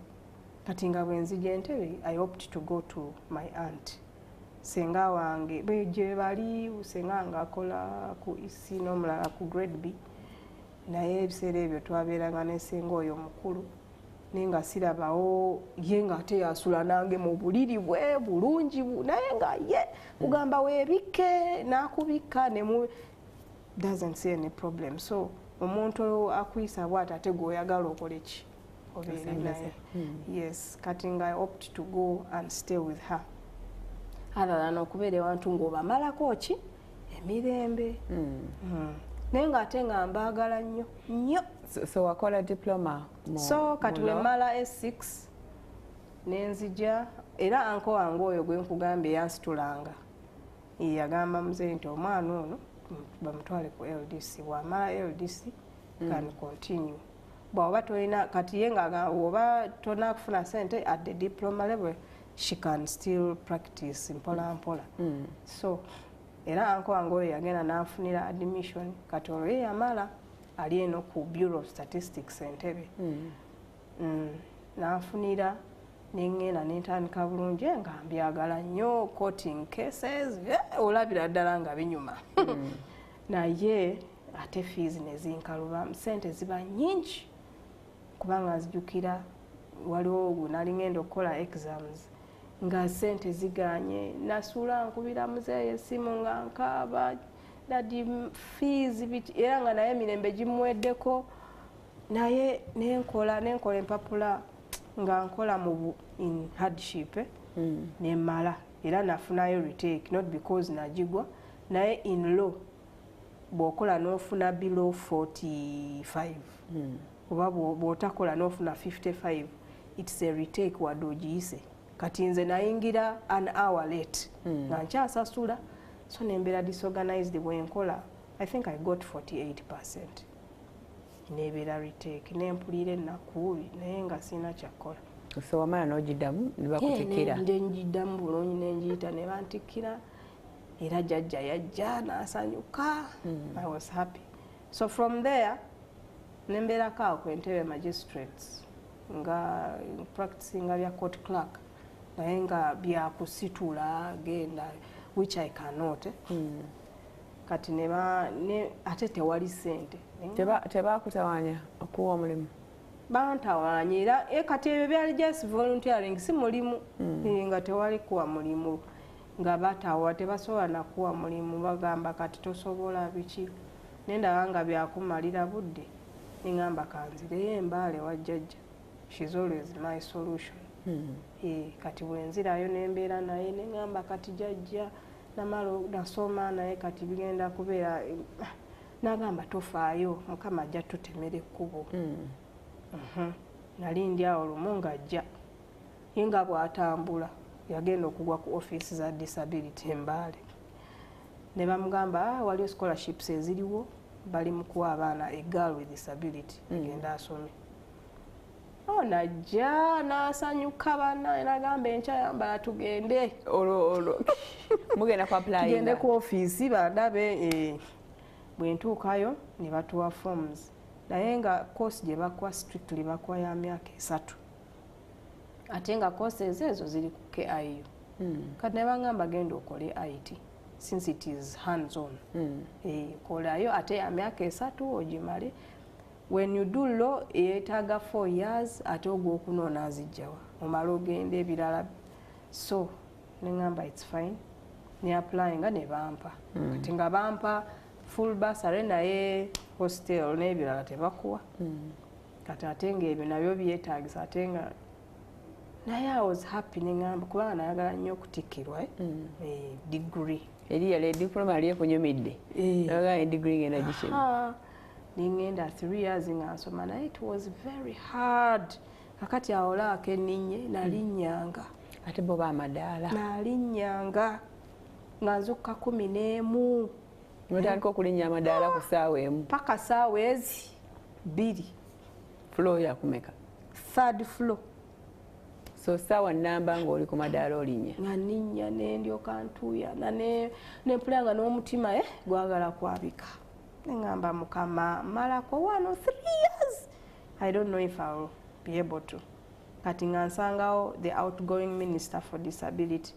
Kati nga bwe nzija Entebbe, I opted to go to my aunt. Senga wange gye bali senga nga akola ku isi n'omulala ku grade B. Naye ebiseera ebyo twabeeranga ne senga oyo mukulu naye nga sirabawo ye nga ate yasula nange mu buliri bwe bulungi naye nga ye kugamba weebikke n'akubikka doesn't see any problem. So omuntu akuyisa bw'ati ate gw'oyagala okole ki obeere naye. Yes, kati nga I opt to go and stay with her. Alala n'okubeera ewantu ng'obamalako ki emirembe. Naye ng'ate nga mbaagala nnyo. So wakola diploma mu? So kati bwe mmala S6 nenzija era anko wange oyo gwe nkugambye yansitulanga. Yagamba muzeeyi nti omwana ono bamutwale ku LDC bwamala LDC can continue bw'oba tolina kati ye nga oba tolina kufuna sente at the diploma level she can still practice mpola mpola so era anko wange oyo yagenda n'afunira admission kati olwo ye yamala ali eno ku Bureau of Statistics Entebbe n'afunira nengenda nentandika bulungi nga mbyagala nnyo courting cases olabira ddala nga binyuma naye ate fees nezinkaluba sente ziba nyingi kubanga nzijukira waliwo nali ngenda okukola exams nga sente ziganye nasuula nkubira muzeeyo essimu nga nkaaba dadi fees era nga naye emirembe gimuweddeko naye nenkola empapula nga nkola mu in hardship nemala era nafunayo retake not because najigwa naye in law bw'okola n'ofuna below 45 oba bw'otakola n'ofuna 55 it's a retake wadde ogiyise kati nze nayingira an hour late nga nkyasasula so nembeera disorganized bwenkola I think I got 48% nebeera retake nempulira ennakubi naye nga sina kyakola so wamala n'ogiddamu ne bakutikira njiddamu bulungi nenjiyita ne bantikira era jjajja yajja n'asanyuka I was happy so from there nembeerako awo ku Entebbe magistrates nga practicinga bya court clerk naye nga byakusitula genda which I cannot kati ate tewali sente tebakutawanya okuwa omulimu bantawanya era kati ebyo byali just volunteering si mulimu nga tewali kuwa mulimu nga batawa tebasobola nakuwa mulimu bagamba kati tosobola biki nendaba nga byakumalira budde nengamba kanzireyo embaale wa jjajja she's always my solution kati bwenzirayo nembeera naye nengamba kati jjajja namala nasoma naye kati bigenda kubeera nagamba tofaayo mukama ajja tutemera ekkubo nali ndi awo lumu ng'ajja ye nga bw'atambula yagenda okugwa ku office za disability Embaale ne bamugamba waliwo scholarships eziriwo bali mu kuwa abaana a girl with disability agenda asome najja n'asanyuka banna nagamba enkyayambala tugende olwo mugenda ku applyinga tugende ku office bandabe bwentuukayo ne batuwa forms naye nga course gye bakuwa strictly bakuwa ya myaka 3 ate nga courses ezo ziri ku KIU kati ne bangamba genda okole IT since it is hands on kolayo ate ya myaka 3 ogimale when you do law yeetaaga 4 years ate ogw'okunoona azijjawa omala ogenda ebirala so nengamba it's fine ne applyinga ne bampa kati nga bampa full bursary naye hostel n'ebirala tebakuwa kati ate ng'ebyo nabyo byetaagisa ate nga naye I was happy nengamba kubanga nayagala nnyo okutikirwa degree eriya le diploma yali ekunyumidde naga degree ngenda gishema ningenda 3 years nga nsoma naye it was very hard kakati awolaako enninye nalinnyanga ate bo bamadaala nalinnyanga nga nzukka 11 notandika okulinnya amadaala ku ssaawa emu paka ssaawa ezi 2 floor yakumeka 3rd floor so ssaawa nnamba ng'oli ku madaala olinnya nga nninnya nendyoka ntuuya nempulanga n'omutima gwagala kwabika nengamba mukama malako 1 or 3 years I don't know if I'll be able to kati nga nsangawo the outgoing minister for disability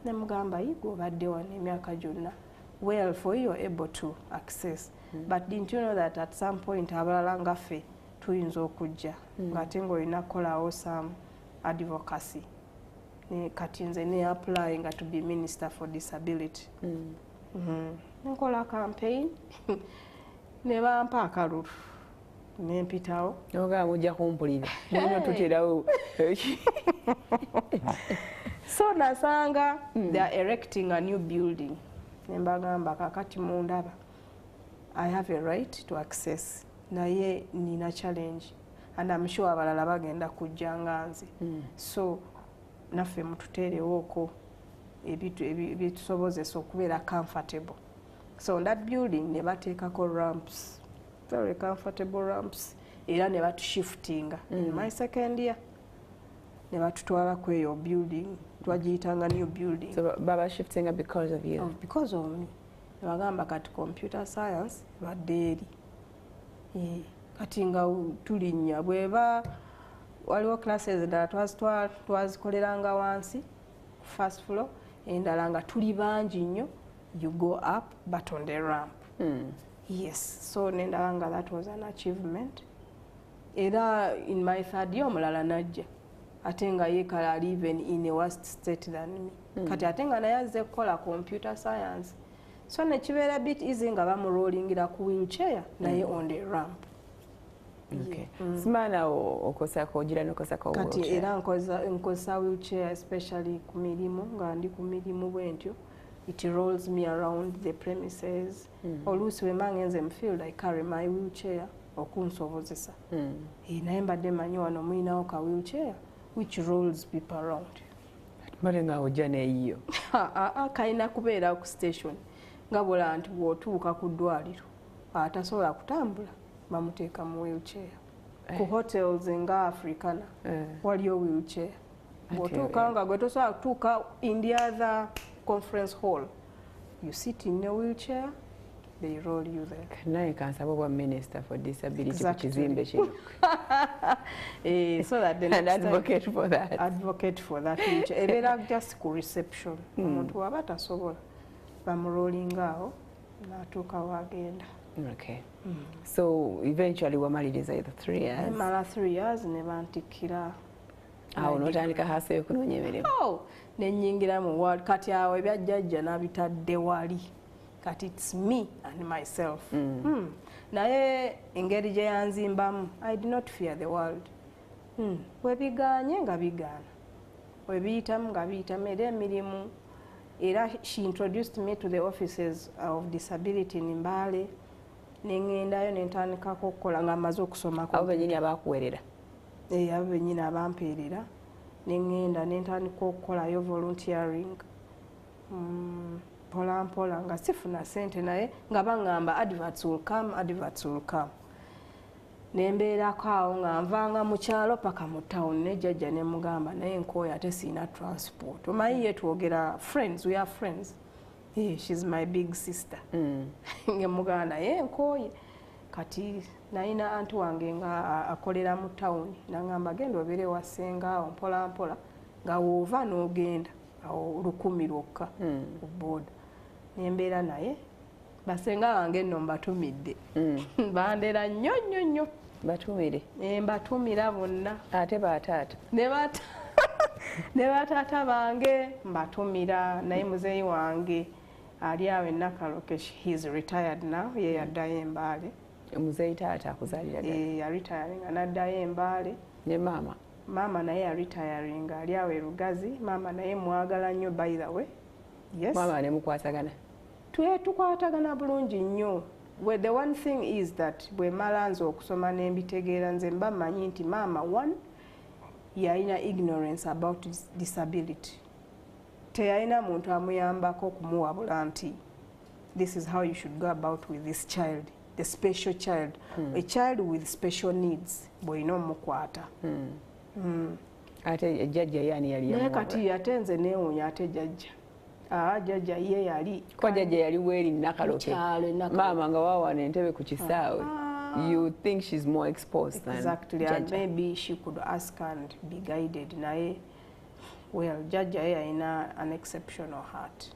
nemugamba yigo obadde wano emyaka gyonna well for you are able to access but didn't you know that at some point abalala ngaffe tuyinza okujja ng'ate ng'olina kukolawo some advocacy kati nze ne apply nga to be minister for disability nkola campaign ne bampa akalulu nempitawo nogaa mujja kumpulira mulina tuterawo so nasanga they are erecting a new building nembagamba kakati mundaba I have a right to access naye nina challenge and I'm sure abalala bagenda kujja nga nze so naffe mututeerewo oko ebitusobozesa okubeera comfortable So on that building ne bateekako ramps, very comfortable ramps, era ne batushiftinga in my second year ne batutwala ku eyo building twagiyitanga new building. So baba shiftinga because of you? Oh, because of me. Ne bagamba kati computer science badde eri. Kati nga tulinnya bweba waliwo classes endala twazikoleranga wansi first floor, endala nga tuli bangi nnyo you go up but on the ramp. Yes, so nendaba nga that was an achievement. Era in my third year omulala najja ate nga yeekala ali even in a worse state than me. Kati ate nga naye azze kukola computer science, so nekibeera bit easy nga bamurolingira ku wheelchair naye on the ramp. Okay. Simana okosako ogira nokosako kati wheelchair. Era nkozesa wheelchair especially ku mirimu nga ndi ku mirimu bwentyo. It rolls me around the premises. Oluusi we mangenze mu field I carry my wheelchair okunsobozesa. Naye mbadde manyi wano muyinawo ka wheelchair which rolls people around. Male nga ojja neeyo. Kalina kubeera ku station nga bwola nti bw'otuuka ku ddwaliro atasobola kutambula bamuteeka mu wheelchair. Ku hotels nga Africana waliyo wheelchair. Bw'otuuka nga gwe tosobola kutuuka in the other conference hall, you sit in a wheelchair, they roll you there. Naye kansaba bwa minister for disability ku kizimbe kino. So that the next and advocate for that. Advocate for that wheelchair. Ebeera just ku reception. Omuntu waba tasobola bamurolinga awo n'atuuka wagenda. Okay. So eventually wamaliriza either 3 years. Mala 3 years ne bantikira. Awo n'otandika hasa y'okunoonya emirimu. Nenyingira mu world kati awo ebyajjajja n'abitadde wali. Kati it's me and myself. Naye engeri gye yanzimbamu, I did not fear the world. Webigaanye nga bigaana. Webiyitamu nga biyitamu era emirimu. Era she introduced me to the offices of disability in Mbale. Nengendayo nentandikako okukola nga mmaze okusomako. Abo bennyini abaakuwerera? Abo bennyini abampeerera. Nengenda nentandika okukolayo volunteering. Mpola mpola nga sifuna sente naye nga baŋŋamba adverts will come. Nembeerako awo nga nvanga mu kyalo paka mu town ne jjajja ne mugamba naye nkooya ate siina transport. Omanyi ye twogera friends, we are friends. She's my big sister. Nge mugamba naye nkooye. Kati nalina anti wange nga akolera mu town nangamba genda obeere wasenga awo mpola mpola nga woova n'ogenda awo 1,000 lwokka ku booda. Nembeera naye basenga bange nno mbatumidde. Bandera nnyo nnyo nnyo. Batumire? Mbatumira bonna. Ate bataata? Ne bataata bange mbatumira naye muzeeyi wange ali awo e Nakaloke, he is retired now, ye yaddayo e Mbale. Muzeeyi taata akuzaalira ddala? Yaretiringa n'addayo e Mbale. Ne maama? Maama naye yaretiringa ali awo e Lugazi. Maama naye mwagala nnyo by the way. Yes. Maama ne mukwatagana? Tukwatagana bulungi nnyo. Well, the one thing is that bwe mala nze okusoma n'embitegeera nze mba mmanyi nti maama one yalina ignorance about disability. Teyalina muntu amuyambako okumuwabula nti this is how you should go about with this child, the special child, a child with special needs bw'olina omukwata. Ate jjajja yani yali naye kati ate nze neewuunya ate jjajja. Jjajja ye yali. Ko jjajja yali weri Nakaloke. Maama nga waawana entebe ku kisaawe. You think she's more exposed than exactly, and maybe she could ask and be guided. Naye, well, jjajja ye yalina an exceptional heart.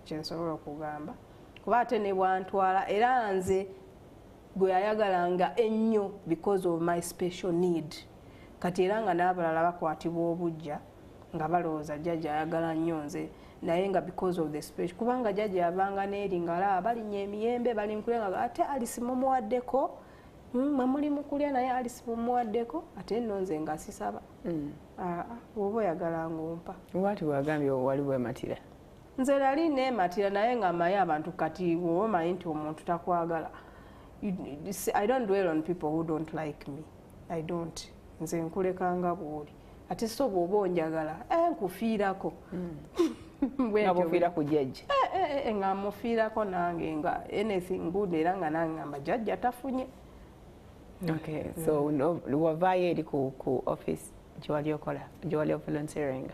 Kyensobola okugamba. Kuba ate ne bwantwala era nze gwe yayagalanga ennyo because of my special need. Kati era nga n'abalala bakwatibwa obujja nga balowooza jjajja ayagala nnyo nze. Naye nga because of the special kubanga jjajja yavanga n'eringala balinnya emiyembe balinkulenga ate Alice mumuwaddeko mwe mukulya naye Alice mumuwaddeko ate nno nze nga sisaba. Oba oyagala ng'ompa. Lwaki bwagambye wali bwematira? Nze nali neematira naye nga mmanyi abantu kati bw'oba omanyi nti omuntu takwagala. I don't dwell on people who don't like me. I don't. Nze nkulekanga bw'oli. Ate so bw'oba onjagala nkufiirako. Nga bw'ofiira ku jjajja? nga mufiirako nange nga anything good era nga nange ngamba jjajja tafunye. Okay, so wavaayo eri ku office gyewali okola gyewali volunteering?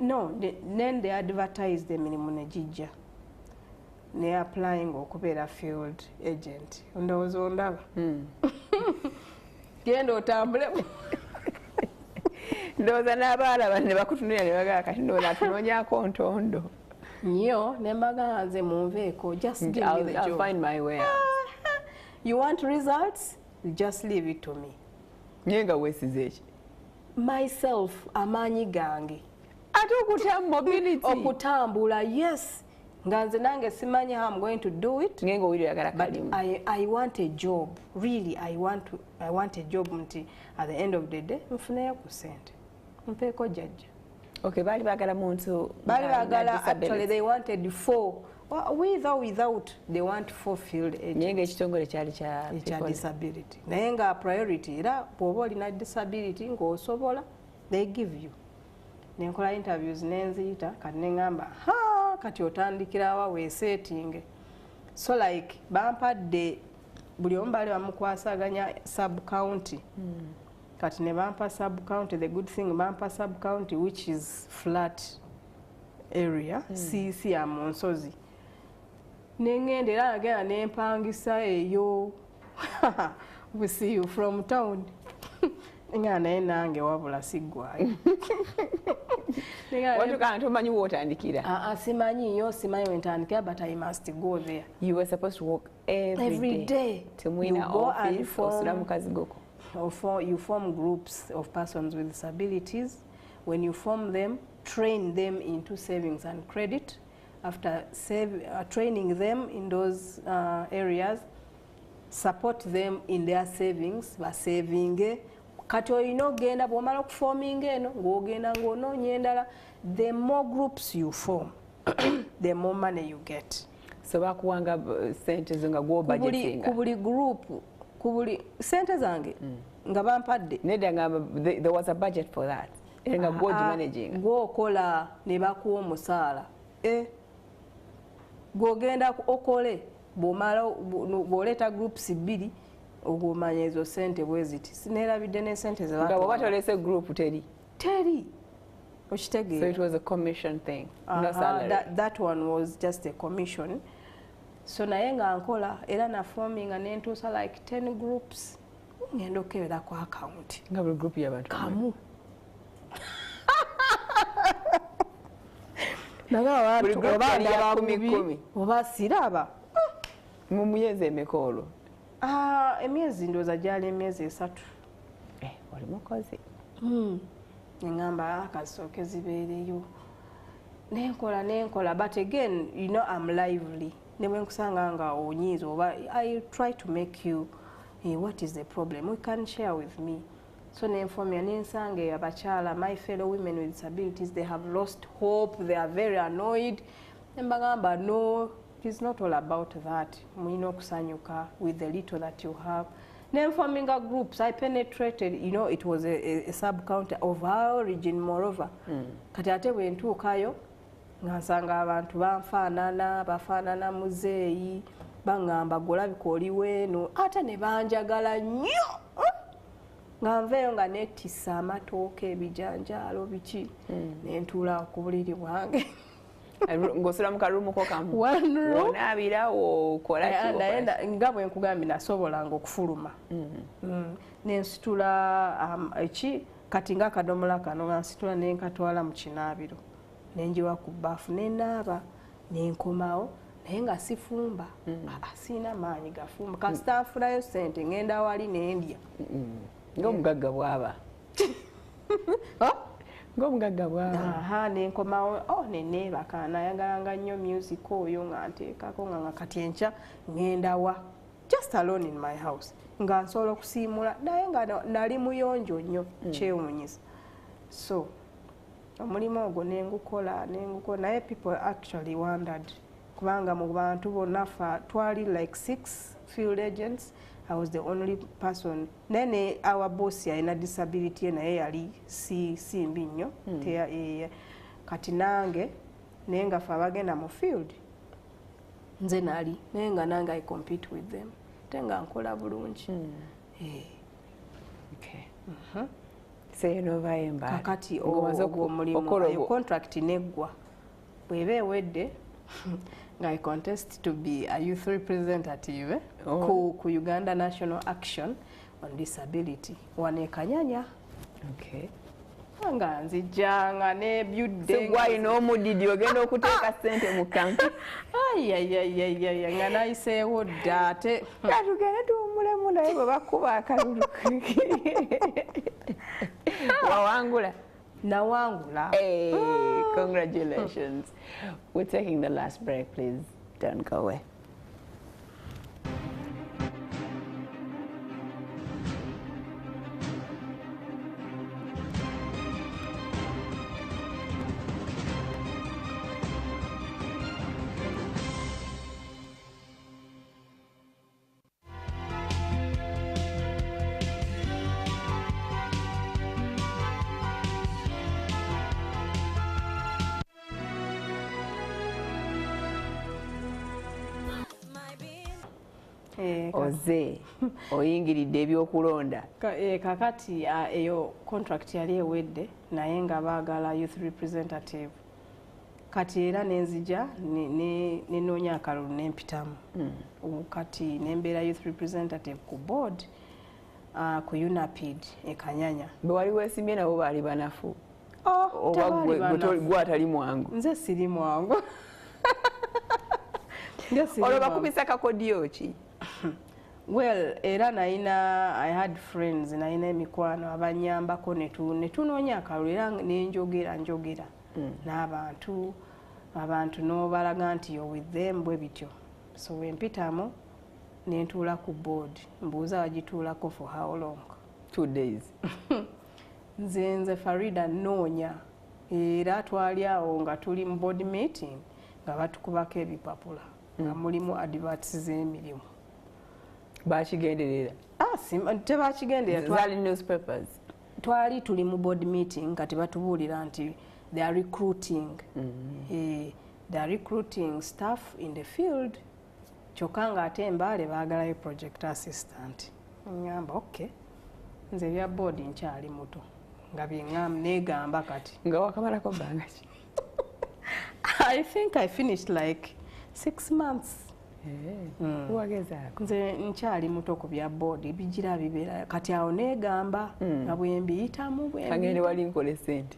No, then they advertised emirimu ne gijja ne applying okubeera field agent. Ndowooza ondaba genda otambule. Ndowooza n'abaala ne bakutunulira ne bagamba kati ndowooza tunoonyaako ntondo. Nnyo ne mbagamba nze munveeko, just give me the job. I'll find my way out. You want results? Just leave it to me. Nye nga weesize eki? Myself, amaanyi gange. Ate mobility. Okutambula, yes. Nga nze nange simanyi how I'm going to do it. Ngenga owulira agala kalimu. I want a job. Really, I want a job nti at the end of the day nfuneyo ku sente. Mpeeko jjajja. Okay, bali bagala muntu. Bali bagala, actually they wanted 4. With or without, they want 4 field agents. Nyenga ekitongole kyali kya disability. Naye nga priority era bw'oba olina disability ng'osobola, they give you. Nenkola interviews nenziyita kati neŋŋamba kati otandikira wa weeseetinge. So like bampadde buli omu baali bamukwasaganya sub county. Kati ne bampa sub county. The good thing bampa sub county which is flat area, si ya mu nsozi. Nengenda era agenda nempangisa eyo. We see you from town. Nga naye nange wabula siggwayo. Watuka ntomanyi wotandikira? Simanyi yo, simanyi wentandikira, but I must go there. You were supposed to work every day. You go and you form groups of persons with disabilities. When you form them, train them into savings and credit. After training them in those areas, support them in their savings, saving. Kati olina ogenda bw'omala okuforming eno ng'ogenda ng'onoonya endala, the more groups you form, the more money you get. So bakuwanga sente zo nga gwo budgetinga? Ku buli group, ku buli sente zange nga bampadde. Nedda nga there was a budget for that. Nga gwo managing. Gw'okola ne bakuwa omusaala. Gw'ogenda okole bw'oleeta groups 2 ogumanya ezo sente bweziti. Sineerabidde ne sente ze nga bw'oba tolese group teri okitegeera. So it was a commission thing, no salary. That one was just a commission. So naye nga nkola era na forming ne ntuusa like 10 groups. Ngenda okebera ku account nga buli group y'abantu kamu. Naga abantu oba ndaba bubi oba siraba. Mu myezi emeka olwo? Emyezi ndowooza gyali emyezi 3. Oli mukozi. Neŋŋamba akasooke zibeereyo. Nenkola, but again, you know, I'm lively. Ne bwe nkusanga nga onyiiza oba I try to make you, what is the problem? We can share with me. So nenfomya nensanga abakyala, my fellow women with disabilities, they have lost hope, they are very annoyed. Nembagamba no, it is not all about that. Mulina okusanyuka with the little that you have. Then forming groups, I penetrated, you know, it was a sub-county of our origin, moreover. Kati ate bwe ntuukayo, nga nsanga abantu bafaanana muzeeyi, baŋŋamba golabika oli weeno, ate ne banjagala nnyo. Nga nveeyo nga neetissa amatooke, ebijanjaalo, biki, ne ntuula ku buliri bwange. Ng'osula mu karumu ko kamu? W'onaabira okola ki? Naye nga bwe nkugambye nasobolanga okufuluma. Ne nsitula kati ng'akadomola kano nga nsitula ne nkatwala mu kinaabiro. Ne ngiwa ku bbaafu ne naaba ne nkomawo naye nga sifumba. Siina maanyi gafumba. Kasita nfulayo ssente ngenda wali ne ndya. Ng'omugagga bw'aba. Ng'omugagga bw'aba. Ne nkomawo ne neebaka nayagalanga nnyo music oyo nga nteekako nga kati enkya ngenda wa. Just alone in my house. Nga nsobola okusiimula naye nga nali muyonjo nnyo kyewuunyiza. So omulimu ogwo nengukola naye people actually wondered kubanga mu bantu bonna twali like 6 field agents. I was the only person. Then our boss yalina disability naye yali simbi nnyo. Kati nange naye nga ffe abagenda mu field nze nali naye nga nange I compete with them ate nga nkola bulungi. Kakati ogwo omulimu ayo contract neggwa bw'eba ewedde nga I contest to be a youth representative ku Uganda National Action on Disability wane Kanyanya. Nga nzijjanga n'ebyudde gwalina omudidi ogenda okuteeka ssente mu kampi nga nayiseewo dda ate katugende tuwummulemu naye bwe bakuba akalulu wawangula nawangula. Congratulations. We're taking the last break, please don't go away. Oze oyingiridde ebyokulonda kakati eyo contract yali ewedde naye nga baagala youth representative kati era nenzija nenoonya akalulu nempitamu kati nembeera youth representative ku board ku UNAPID Kanyanya. bwe wali weesimbye nabo baali banafu oba gwe atali mwangu? Nze siri mwangu. olwo bakubisa kakodyo ki? Well, era I had friends nalina emikwano abanyambako netunoonya akalulu era nenjogera n'abantu n'obalaga nti yo with them bwe bityo. So wempitamu nentuula ku board mbuuza wagituulako for how long? 2 days. nze Farida noonya era twali awo nga tuli mu board meeting nga batukubako ebipapula nga mulimu adverts z'emirimu. Bakigenderera? Tebakigenderera. Zali newspapers? Twali tuli mu board meeting kati batubuulira nti they are recruiting. They are recruiting staff in the field. Kyokka nga ate Mbale baagalayo project assistant. Ngamba okay. Nze bya board nkyali muto. Nga negamba kati. Nga wakamalako bbanga ki? I think I finished like 6 months. Wagezaako? Nze nkyali muto ku bya board bigira bibeera kati awo negamba nga bwe mbiyitamu kagende wali nkole ssente.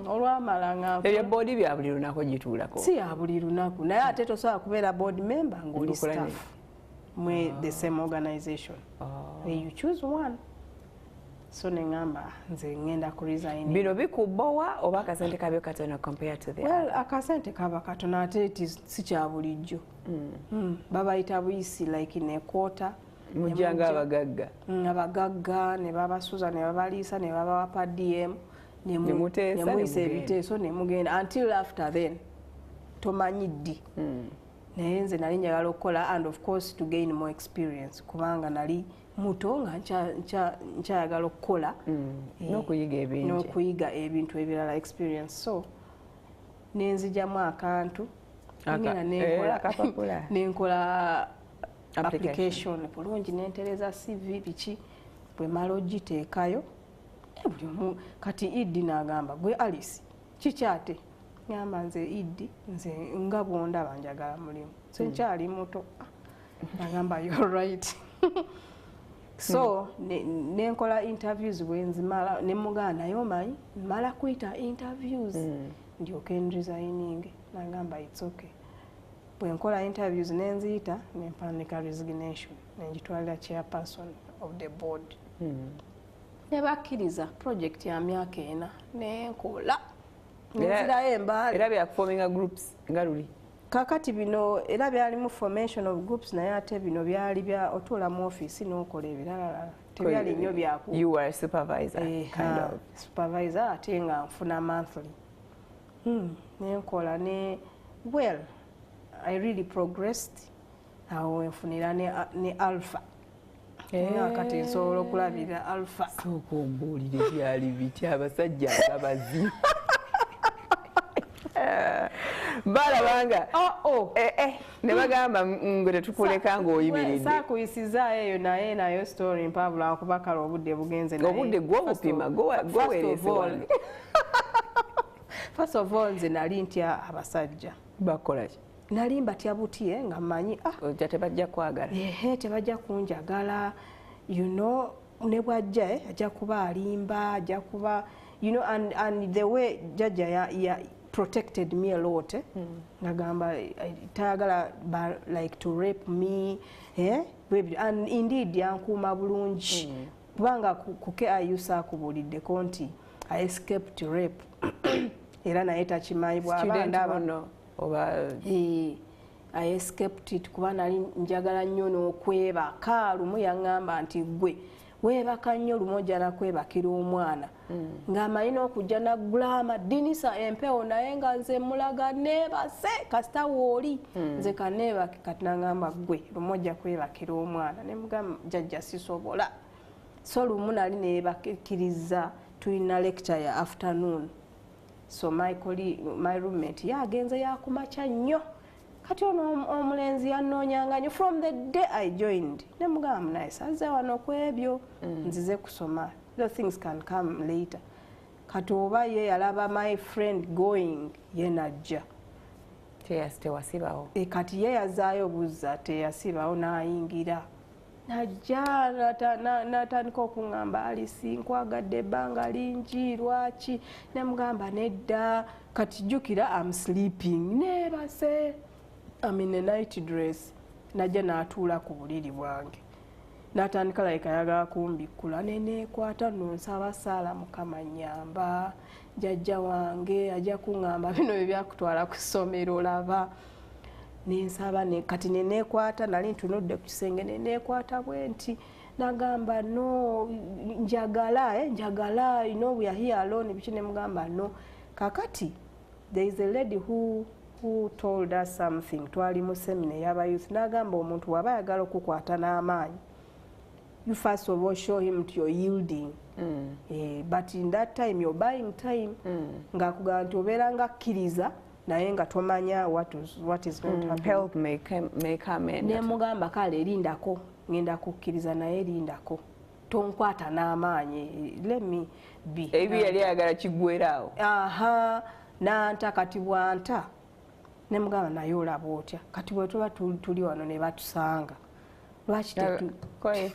Olwamala nga ebyo board bya buli lunaku gituulako? Si ya buli lunaku naye ate tosobola kubeera board member ng'oli staff mwe the same organization. You choose one. So nengamba nze ngenda ku resign. Bino bikubbowa oba akasente kabyo katono compared to the well akasente kaba katono ate si kya bulijjo. Babayita buyisi like ne quarter. Mujjanga abagagga. Abagagga ne babasuza ne babaliisa ne babawa pa DM ne muyisa ebiteeso ne mugenda until after then tomanyi ddi. Naye nze nali njagala okukola and of course to gain more experience kubanga nali muto nga nkyayagala okukola n'okuyiga ebintu ebirala experience. So nenzijjamu akantu nenkola application bulungi nentereza CV biki bwe mala ogiteekayo buli omu kati Idi n'agamba gwe Alice kikyate ngamba nze Idi nze nga bwondaba njagala mulimu so nkyali muto nagamba you're right. So nenkola interviews bwenzimala nemugana naye omanyi mala kuyita interviews ndyoke resigning nagamba it's okay. Bwenkola interviews nenziyita nempandika resignation nenjitwalira chairperson of the board. Nebakkiriza project ya myaka 4 nenkola nenzirayo Embale era byakuforminga groups nga luli kakati bino era byalimu formation of groups naye ate bino byali bya otuula mu office n'okola ebirala tebyali nnyo byaku. You were a supervisor kind of supervisor ate nga nfuna monthly. Nenkola ne well I really progressed awo enfunira ne alpha. Kati nsobola okulabira alpha. Sooka ombuulire byali bitya abasajja abazi. balabanga ne bagamba ngo tetukuleka ng'oyimiridde. Saakuyisiza eyo nayo story mpabula kuba kale obudde bugenze naye. Obudde gw'obupima gwoweereze wange. First of all nze nali ntya abasajja. Bakola ki? Nali mbatya buti nga mmanyi ojja tebajja kwagala. Tebajja kunjagala. You know, ne bwajja ajja kuba alimba, ajja kuba, you know, and the way Jajja ya protected me a lot. Nagamba tayagala like to rape me. And indeed yankuuma bulungi. Kubanga kuke ayusa akubuliddeko nti I escaped rape. Era naye takimanyi bw'abandaba. I escaped it kuba nali njagala nnyo n'okwebaka. Lumu yaŋŋamba nti gwe weebaka nnyo lumu ojja nakwebakira omwana ng'amanyi n'okujja naggula amadinisa empewo naye nga nze mulaga neebase kasita wooli nze kaneebake kati naŋŋamba gwe lumu ojja kwebakira omwana ne mugamba Jajja sisobola. So lumu nali neebakkiriza tulina lecture ya afternoon. So my roommate yagenze yakumakya nnyo. Kati ono omulenzi yannoonyanga nnyo from the day I joined. Ne mugamba nice azze wano kwebyo nzize kusoma. Those things can come later. Kati oba ye yalaba my friend going ye najja. Tewasibawo. Kati ye yazaayo buzza teyasibawo n'ayingira. Najja natandika okuŋŋamba Alice nkwagadde ebbanga lingi lwaki ne mugamba nedda kati jjukira I'm sleeping neebase I'm in a night dress. Najja n'atuula ku buliri bwange n'atandika like ayagala kumbikkula neneekwata nno nsaba Saala Mukama nnyamba Jajja wange ajja kuŋŋamba bino bye byakutwala ku ssomero laba. Nensaba kati neneekwata nali ntunudde ku kisenge neneekwata bwe nti nagamba no njagala you know we are here alone biki ne mugamba no. Kakati there is a lady who told us something. Twali mu semina y'abayouth nagamba omuntu waba ayagala okukwata n'amaanyi you first of all show him that you're yielding. But in that time you're buying time. Ngakugamba nti obeera nga akkiriza naye nga tomanya what is going to happen. Help may come in. Ne mugamba kale erindako ngenda kukkiriza naye erindako tonkwata n'amaanyi let me be. Ebi yali ayagala kiggweeraawo. Nanta kati bwanta ne mugamba naye olaba otya kati bwe tuba tuli wano ne batusanga lwaki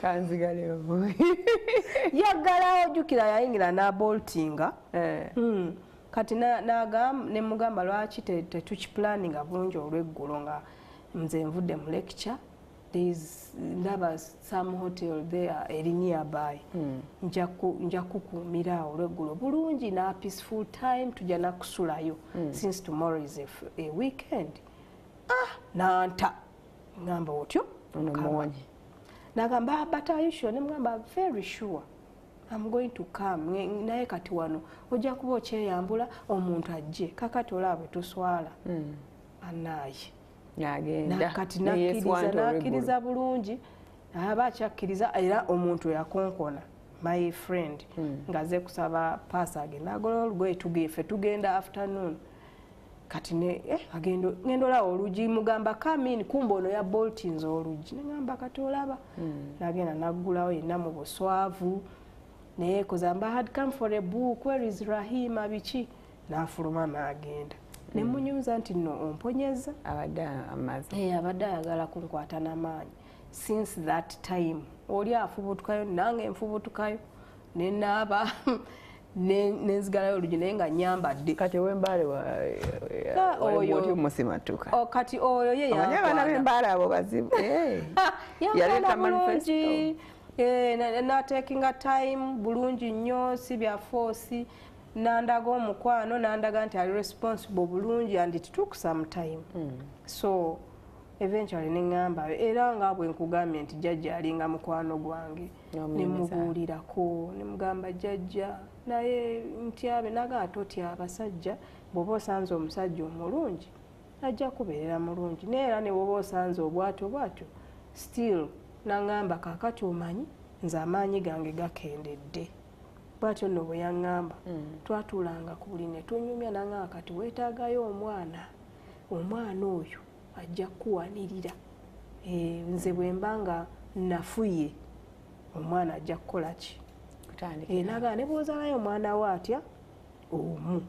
kanzigaleyo yaggalawo jjukira yayingira n'aboltinga. Kati ne mugamba lwaki tetukipulaninga bulungi olw'eggulo nga nze nvudde mu lecture. Ndaba some hotel there eri nearby. Nja kukuumira olw'eggulo bulungi na peaceful time tujja nakusulayo since tomorrow is a weekend. Nanta ngamba otyo nagamba but are you sure? Ne mugamba very sure. I'm going to come. Naye kati wano ojja kuba okyeyambula omuntu ajje kakati olaba tuswala anaaye kati nakkiriza bulungi aba akyakkiriza era omuntu yakonkona my friend ngaze kusaba paasa agenda agolola olugoye tugefe tugenda afternoon kati ngenda olaba olugi mugamba come in kumba ono ya boltins olugi negamba kati olaba nagenda naggulawo yenna mu buswavu naye kuzamba had come for a book where is Rahima biki n'afuluma n'agenda ne munyuza nti no omponyeza abadde ayagala kunkwata n'amaanyi. Since that time oli afubutukayo nange nfubutukayo ne naaba nenzigalayo olugi naye nga nyambadde kati wembaale oyo musimatuka kati oyo ye abana b'embaale abo bazibu yaleta manifesto. Taking time bulungi nnyo si bya force nandaga omukwano nandaga nti ali responsible bulungi and it took some time. So eventually neŋŋamba era nga bwe nkugambye nti Jajja alinga mukwano gwange nemubuulirako nemugamba Jajja naye ntyabe naga totya abasajja bw'oba osanze omusajja omulungi ajja kubeerera mulungi neera ne bw'oba osanze obwatyo still naŋŋamba kaakati omanyi nze amaanyi gange gakendedde bwatyo nno bwe yaŋŋamba twatuulanga ku buli ne tunyumya naŋŋamba kati weetaagayo omwana omwana oyo ajja kuwanirira nze bwe mbanga nafuye omwana ajja kukola ki naga ne bwozalayo omwana we atya omu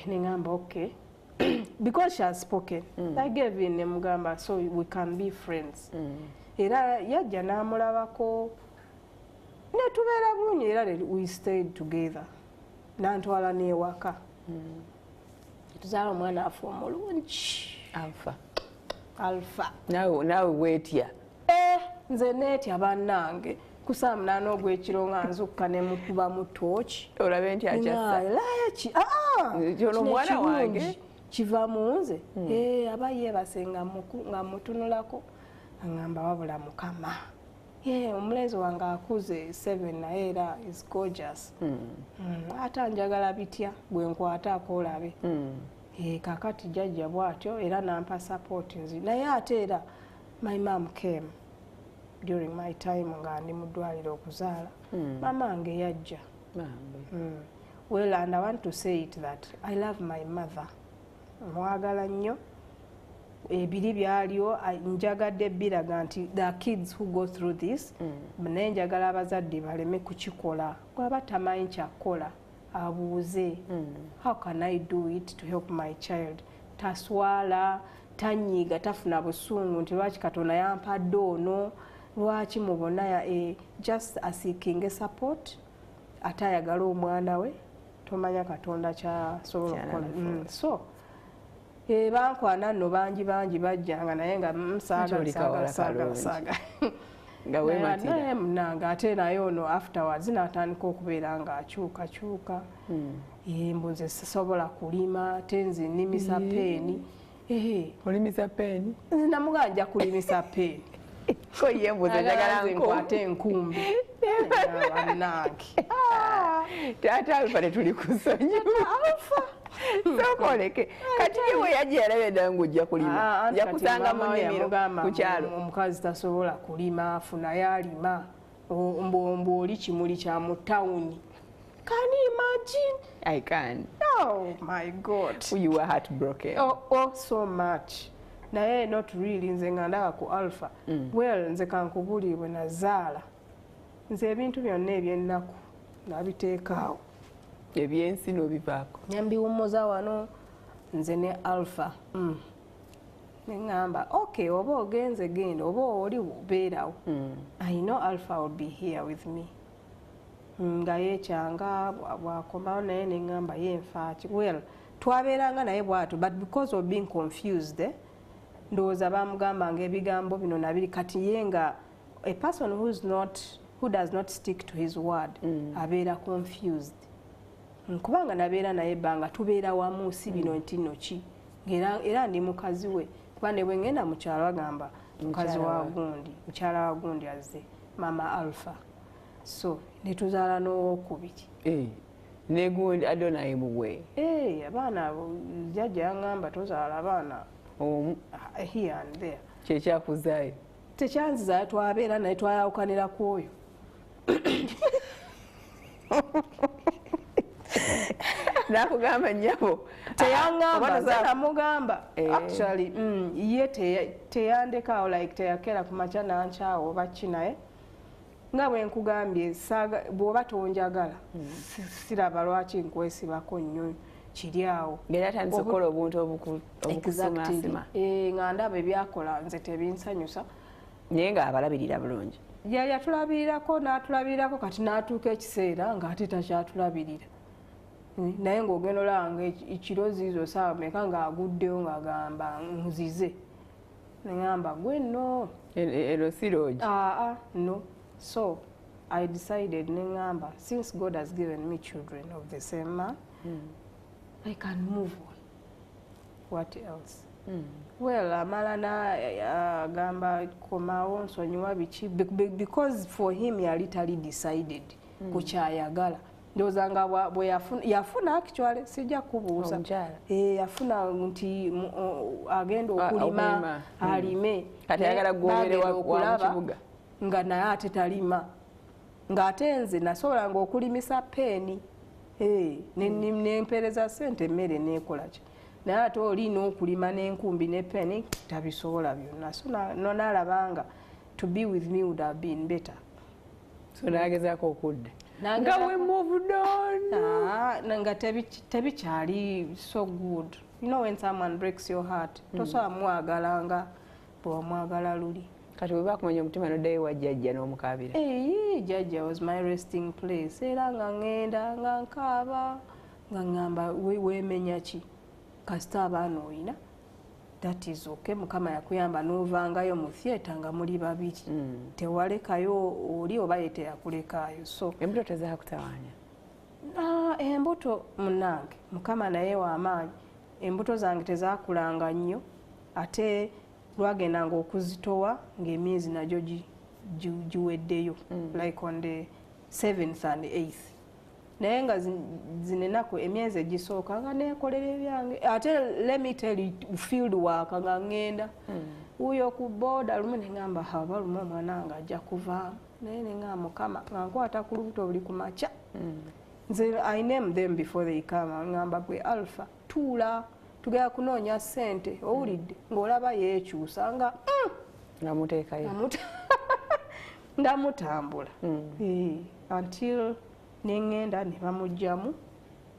nengamba because she has spoken I gave in nemugamba so we can be friends era yajja n'amulabako netubeera bulungi era we stayed together nantwala n'ewaka tuzaala omwana afa omulungi alfa naawe weetya nze neetya bannange kusamunana ogw'ekiro nga nzukka ne mukuba mu tooki olabe nti akyaki omwana wange kiva mu nze aba yeebase nga mutunulako aŋŋamba wabula mukama omulenzi wange akuze 7 naye era is gorgeous ate anjagala bitya gwe nkwataako olabe kakati jjajja bw'atyo era nampa support nzi naye ate era my mom came during my time nga ndi mu ddwaliro okuzaala mama wange yajja well and I want to say it that I love my mother mwagala nnyo ebiri byaliwo njagadde biraga nti the kids who go through this naye njagala abazadde baleme kukikola bw'aba tamanyi kyakola abuuze how can I do it to help my child taswala tanyiiga tafuna busungu nti lwaki Katonda yampadde ono lwaki mubona just seeking support ate ayagala omwana we tomanya Katonda kyasobola okukola so bankwana nno bangi bajjanga naye nga saaga nga weematira naye munange ate naye ono afterwards n'atandika okubeera nga akyukakyuka mbu nze sisobola kulima ate nze nnimisa peeni olimisa peeni namuganja kulimisa peeni ko ye mbuze njagala nkwate enkumbi bannange taata Alfa tetuli kusonyiwa sokoleke kati yewe yajja yalabe ddala ng'ojja kulima nja kusanga mu nnimiro ku kyalo omukazi tasobola kulima afunayo alima mbu oli kimuli kya mu tawuni. Can you imagine? I can. Oh my God. You were heartbroken. Oh so much. Naye not really nze nga ndaba ku Alpha. Well nze kankubulibwe nazaala nze ebintu byonna eby'ennaku nabiteekaawo ebyensi n'obivaako nyambiwummuza wano nze ne Alpha neŋŋamba okay oba ogenze genda oba oli beerawo I know Alpha will be here with me nga yeekyanga bwakomawo naye neŋŋamba yenfaaki well twabeeranga naye bwatu but because of being confused ndowooza bamugambanga ebigambo bino nabiri kati ye nga a person who does not stick to his word abeera confused kubanga nabeera naye ebbanga tubeera wamu si bino nti nno ki era ndi mukazi we kuba ne bwe ngenda mu kyalo agamba mukyala wa gundi azze mama Alpha so ne tuzaala n'owokubiri negundi Adonai muwe abaana jjajja yaŋŋamba tozaala abaana here and there kyekyakuzaayo tekyanzizaayo twabeera naye twayawukanira ku oyo nakugamba nnyabo teyaŋŋamba ze namugamba actually ye teyandekaawo like teyakera ku makya nankyawo oba ki naye nga bwe nkugambye bw'oba tonjagala siraba lwaki nkwesibako nnyo kiri awo ngeri atandise okukola obuntu obukusumasima nga ndaba ebyakola nze tebinsanyusa naye nga abalabirira bulungi yatulabirirako n'atulabirirako kati n'atuuka ekiseera ng'ate takyatulabirira naye ng'ogenda olanga ekiroziizo saawa meka ng'aguddewo ng'agamba nzize neŋŋamba gwe no eno siroogi no so I decided neŋŋamba since God has given me children of the same man I can move on. What else? Well, amala n'agamba komawo nsonyiwa biki because for him yali tali decided ku kyayagala ndowooza nga bwe yafuna actually sijja kubuuza yafuna nti agenda okulima alime kati ayagala gwogere wa kibuga nga naye ate talima ng'ate nze nasobolanga okulimisa peeni nempeereza ssente emmere neekola ki naye ate olina okulima n'enkumbi ne peni tabisobola byonna so nalabanga to be with me would have been better. So nagezaako okudda nga we moved on. Nga tebikyali so good. You know when someone breaks your heart tosobola mwagala nga bw'omwagala luli. Kati bwe bakumanya omutima noddayo wa jjajja n'omukabira. Jjajja was my resting place. Era nga ngenda nga nkaaba nga ngamba weemenya ki kasita abaana oyina. That is okay. Mukama yakuyamba n'ovangayo mu theatre nga muli babiri. Tewalekayo oli oba ye teyakulekaayo. So embuto tezakutawaanya. Embuto munange Mukama naye w'amaanyi. Embuto zange tezakulanga nnyo ate lwagendanga okuzitowa ng'emyezi nagyo giweddeyo like on the 7th and 8th. Naye nga zino ennaku emyezi egisooka nga neekolera ebyange ate let me tell you field work nga ngenda uyo ku boda lumu ne ngamba haba lumu omwana wange ajja kuvaamu naye ne ngamba Mukama nga nkwata ku lubuto buli ku makya nze I name them before they come ngamba gwe Alpha tuula tugenda kunoonya ssente owulidde ng'olaba yeekyusa nga ngamuteekayo nga mutambula until nengenda ne bamugjamu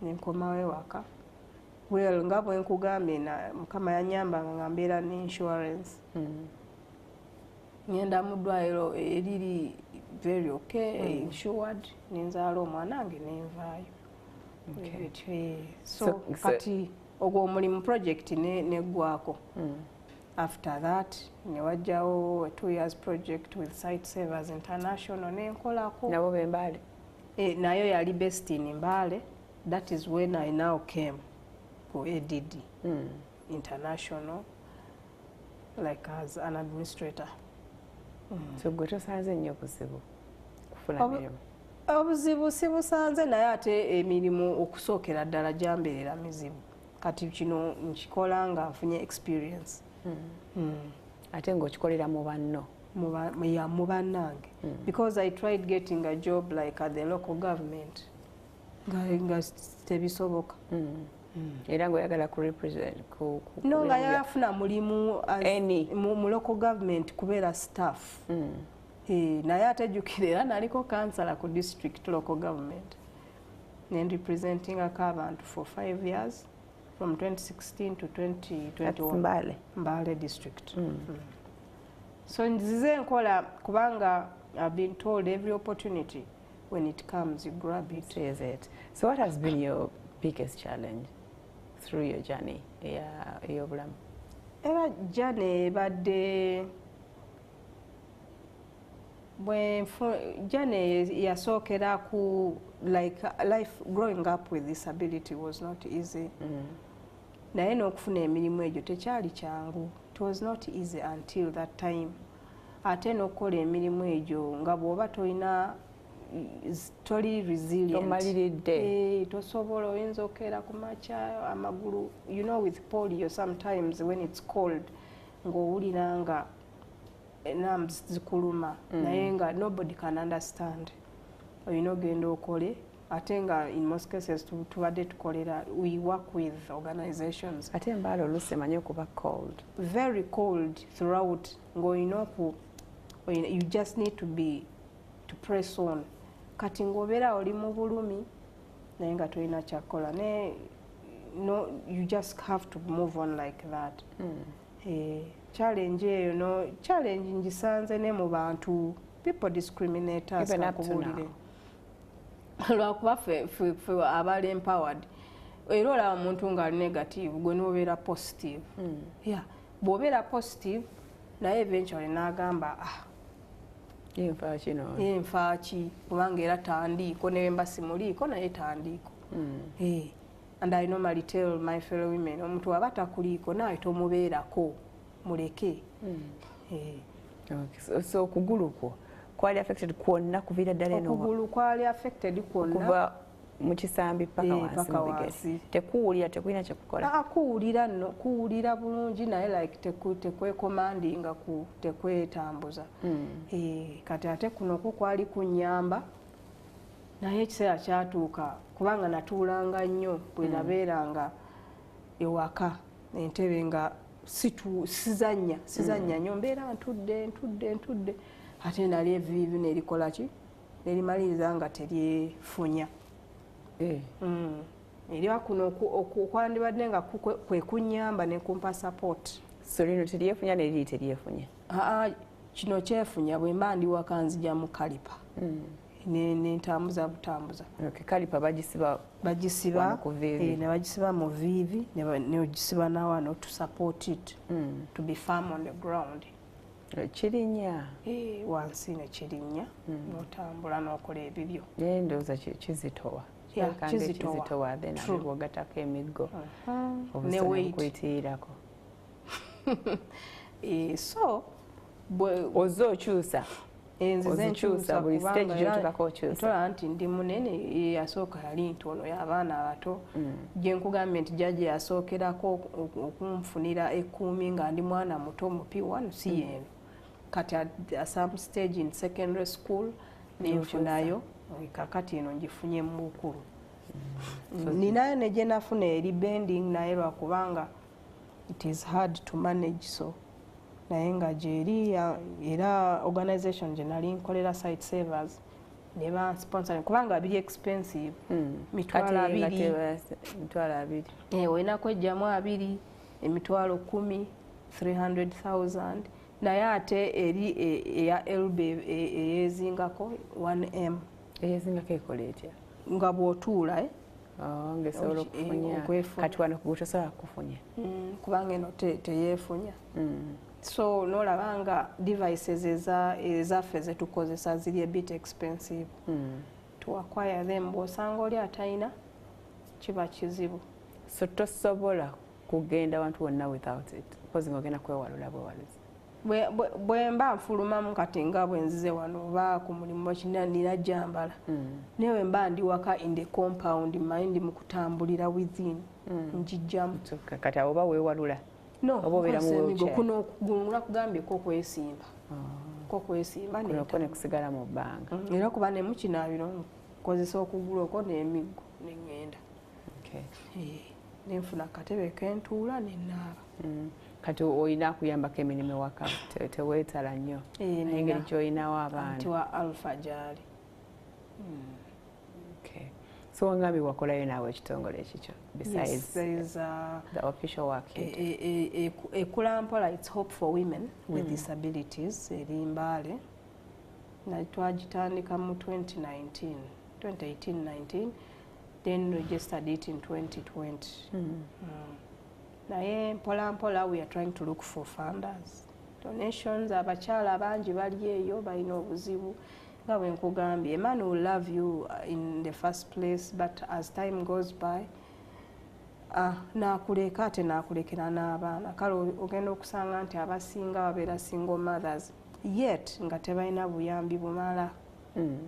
nenkomawo ewaka. Well nga bwe nkugambye Mukama yanyambanga nga mbeera ne insurance. Ngenda mu ddwaliro eriri very okay insured nenzaala omwana wange nenvaayo. So kati ogwo omulimu project neggwako. After that ne wajjawo a 2 years project with Site Savers International nenkolako. Nabo b'Embaale. Nayo yali based in Mbale. That is when I now came for ADD International like as an administrator. So gwe tosanze nnyo buzibu kufuna mirimu? Obuzibu sibusanze naye ate emirimu okusookera ddala gyambeerera mizibu. Kati kino nkikola nga nfunye experience. Ate ng'okikolera mu banno? Mu bannange. Because I tried getting a job like at the local government. Nga tebisoboka. Era ng'oyagala ku represent no nga yafuna mulimu mu local government kubeera staff. Naye atejjukira era naliko kansala ku district local government. And representing abantu for 5 years from 2016 to 2021. Mbale district. So nzize nkola kubanga I've been told every opportunity when it comes you grab it. Is it? So what has been your biggest challenge through your journey? Ey'obulamu? Era journey ebadde journey yasookera ku like life growing up with disability was not easy. Naye n'okufuna emirimu egyo tekyali kyangu. It was not easy until that time. Ate n'okukola emirimu egyo nga bw'oba tolina toli resilient. Omaliridde. Tosobola oyinza okkeera ku makya amagulu. You know with polio sometimes when it's cold ng'owulira nga enams zikuluma naye nga nobody can understand. Oyina ogenda okole ate nga in most cases tubadde tukolera we work with organizations. Ate Mbale oluusi emanyi okuba cold. Very cold throughout. Ng'olina you just need to press on. Kati ng'obeera oli mu bulumi naye nga tolina kyakola. No, you just have to move on like that. Challenge eyo no challenge ngisanze ne mu bantu. People discriminate us kakubulire. Lwakuba ffe abali empowered era olaba omuntu nga ali negative gwe n'obeera positive. Bw'obeera positive naye eventually n'agamba yenfa ki kubanga era tandiiko ne mba simuliiko naye tandiiko. And I normally tell my fellow women omuntu aba takuliiko naye tomubeerako muleke. So okugulu kwo kwali affected kwonna kuviira ddala eno? Okugulu kwali affected kwonna kuva mu kisambi paka wansi. Tekuwulira, tekulina kyekukola? Kuwulira nno, kuwulira bulungi naye like tekwekomandinga tekwetambuza. Kati ate kuno kwali kunnyamba naye ekiseera kyatuuka kubanga natuulanga nnyo bwe nabeeranga ewaka entebe nga sizanya nnyo mbeera ntudde ate nali evivi nerikola ki nerimaliriza nga teryefunya eriwa kuno okwandibadde nga kwe kunyamba nekumpa support. So lino teryefunya neriri teryefunya? Kino kyefunya bwe mba ndi waka nzija mu kalipa nentambuza butambuza. Kalipa bagisiba ne bagisiba mu vivi negisiba nawano to support it to be firm on the ground. Kirinnya wansi nekirinnya notambula nokola ebibyo. Ndowooza kizitowa kizitowa then abibogatako emiggo obusakuyitirirako. So ozo okyusa enzizenkyusa buli stage gyotukako okyusa ntola nti ndi munene yasooka yali ntono y'abaana abato gye nkugambye nti jjajja yasookerako okunfunira 10 nga ndi mwana muto mu P1 si yeeno kati at some stage in secondary school nenfunayo kakati eno ngifunye mu bukulu. Ninayo ne gye nafuna eri bending naye lwakubanga it is hard to manage so naye nga gyeri era organization gye nali nkolera site savers ne bansponsor kubanga biri expensive mitwalo 2 olina kwejjamu 2 emitwalo 10 300,000 naye ate eri eya LB eyezingako 1M eyezingako ekola etya nga bw'otuula ngesobola okufunya kati wano kugutosobola kufunya kubanga eno teyeefunya. So nolaba nga devices ezaffe zetukozesa ziri a bit expensive to acquire them. Bw'osanga oli atalina kiba kizibu. So tosobola kugenda wantu wonna without it because ng'ogenda kwewalula bwewaluzi bwe mba nfulumamu kati nga bwe nzize wano oba ku mulimu bakina nina jambala newe mba ndi waka in the compound mind mu kutambulira within njijjamu kati oba weewalula kuno okugulula kugambye ko kwesimba ko nekusigala mu bbanga era kuba ne mukinaabiro nkozesa okugula okwo n'emiggo neŋŋenda nenfuna katebe kentuula nenaaba. Kati olina kuyambako emirimu ewaka teweetala nnyo engeri gy'olinawo abaana nti wa alpha gyali. So wangambye wakolayo naawe ekitongole ekikyo besides the official work ekulampola it's hope for women with disabilities eri Mbale twagitandika mu 2018-19 then registered it in 2020. Naye mpola we are trying to look for funders donations. Abakyala bangi bali eyo balina obuzibu nga bwe nkugambye. A man will love you in the first place but as time goes by nakuleka ate nakulekera n'abaana kale ogenda okusanga nti abasinga babeera single mothers yet nga tebalina buyambi bumala.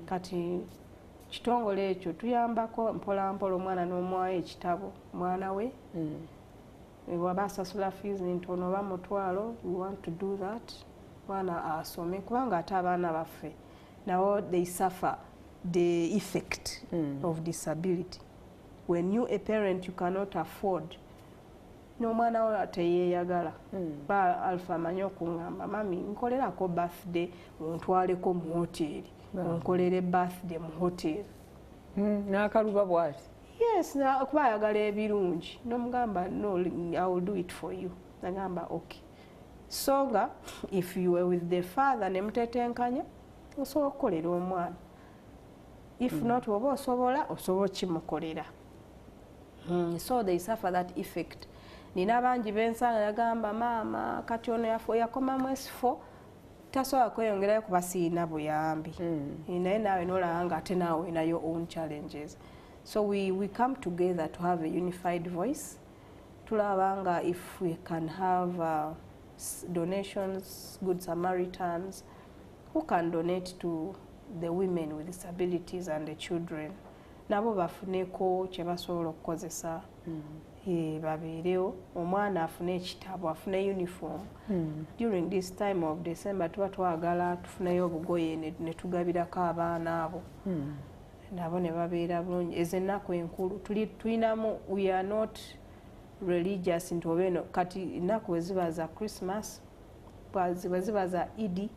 Kati kitongole ekyo tuyambako mpola omwana n'omuwayo ekitabo mwana we waba asasula fees ntono oba mutwalo we want to do that mwana asome kubanga ate abaana baffe nawo they suffer the effect of disability. When you a parent you cannot afford n'omwana wo teyeeyagala ba alpha manyo okungamba mami nkolerako birthday ontwaleko mu hoteri onkolere birthday mu hoteri n'akaluba bw'ati. Yes, kuba ayagala ebirungi nomugamba no I will do it for you. Nagamba okay. So nga if you were with the father nemutetenkanya osobola okukolera omwana if not oba osobola kimukolera. So they suffer that effect. Nina bangi bensanga yagamba maama kati ono yakoma mwezi 4 tasobola kweyongerayo kuba siina buyambi naye naawe nolaba nga ate naawe nayo own challenges. So we come together to have a unified voice. Tulabanga if we can have donations, good Samaritans who can donate to the women with disabilities and the children. Nabo bafuneko kye basobola okukozesa babeerewo omwana afune ekitabo afune uniform. During this time of December tuba twagala tufuneyo obugoye ne tugabirako abaana abo. Nabo ne babeera bulungi. Ezo ennaku enkulu tulinamu we are not religious nti obeeno kati ennaku weziba za Christmas weziba za Eid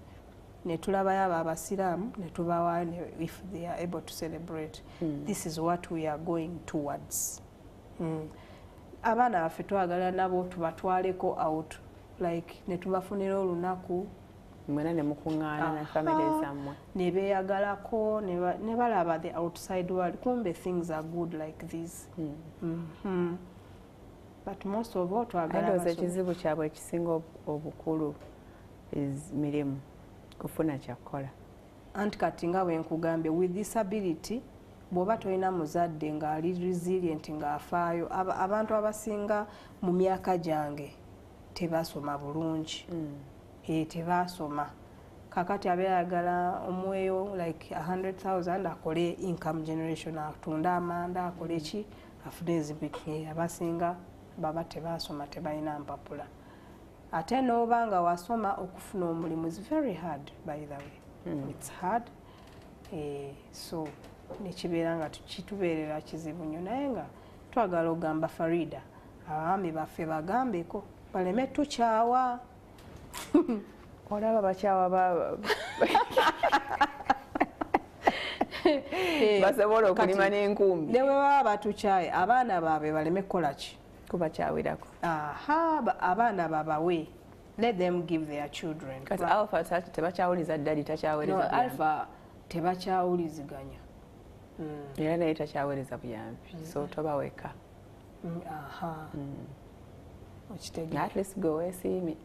ne tulabayo abo abasiraamu ne tubawa if they are able to celebrate. This is what we are going towards. Abaana baffe twagala nabo tubatwaleko out like ne tubafunira olunaku mwena ne mukuŋŋaana na family zammwe ne beeyagalako ne balaba the outside world kumbe things are good like this. But most of all twagala ekizibu kyabwe ekisinga obukulu is mirimu kufuna kyakukola anti kati nga bwe nkugambye with disability bw'oba tolina muzadde ng'ali resilient ng'afaayo abantu abasinga mu myaka gyange tebasoma bulungi tebasoma kakati abeeyagala omweyo like 100,000 akole income generation atunda amanda akole ki afune ezibiki abasinga baba tebasoma tebalina mpapula ate n'oba nga wasoma okufuna omulimu is very hard by the way. It's hard so nekibeera nga kitubeerera kizibu nnyo naye nga twagala ogamba Farida abaami baffe bagambeko baleme tukyawa olaba bakyawa basobola okulima n'enkumbi ne bwe baba batukyaye abaana baabwe baleme kukola ki kubakyawirako abaana babawe let them give their children kati alpha tebakyawuliza ddali takyawereza alpha tebakyawuliziganya era naye takyawereza buyambi so tobaweka at least go weesiimye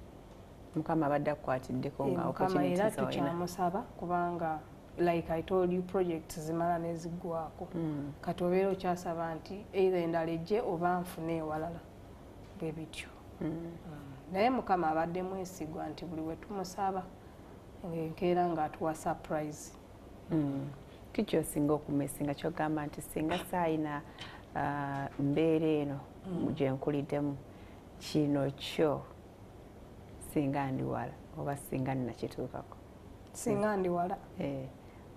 mukama abadde akukwatiddeko nga opportunities era tukyamusaba kubanga like I told you project zimala neziggwako kati obeera okyasaba nti either endala ejje oba nfune ewalala bwe bityo naye mukama abadde mwesigwa nti buli we tumusaba enkeera ng'atuwa surprise. Kiki osinga okumesinga kyogamba nti singa saayina mbeera eno gye nkuliddemu kino kyo singa ndi wala oba singa nnakituukako singa ndi wala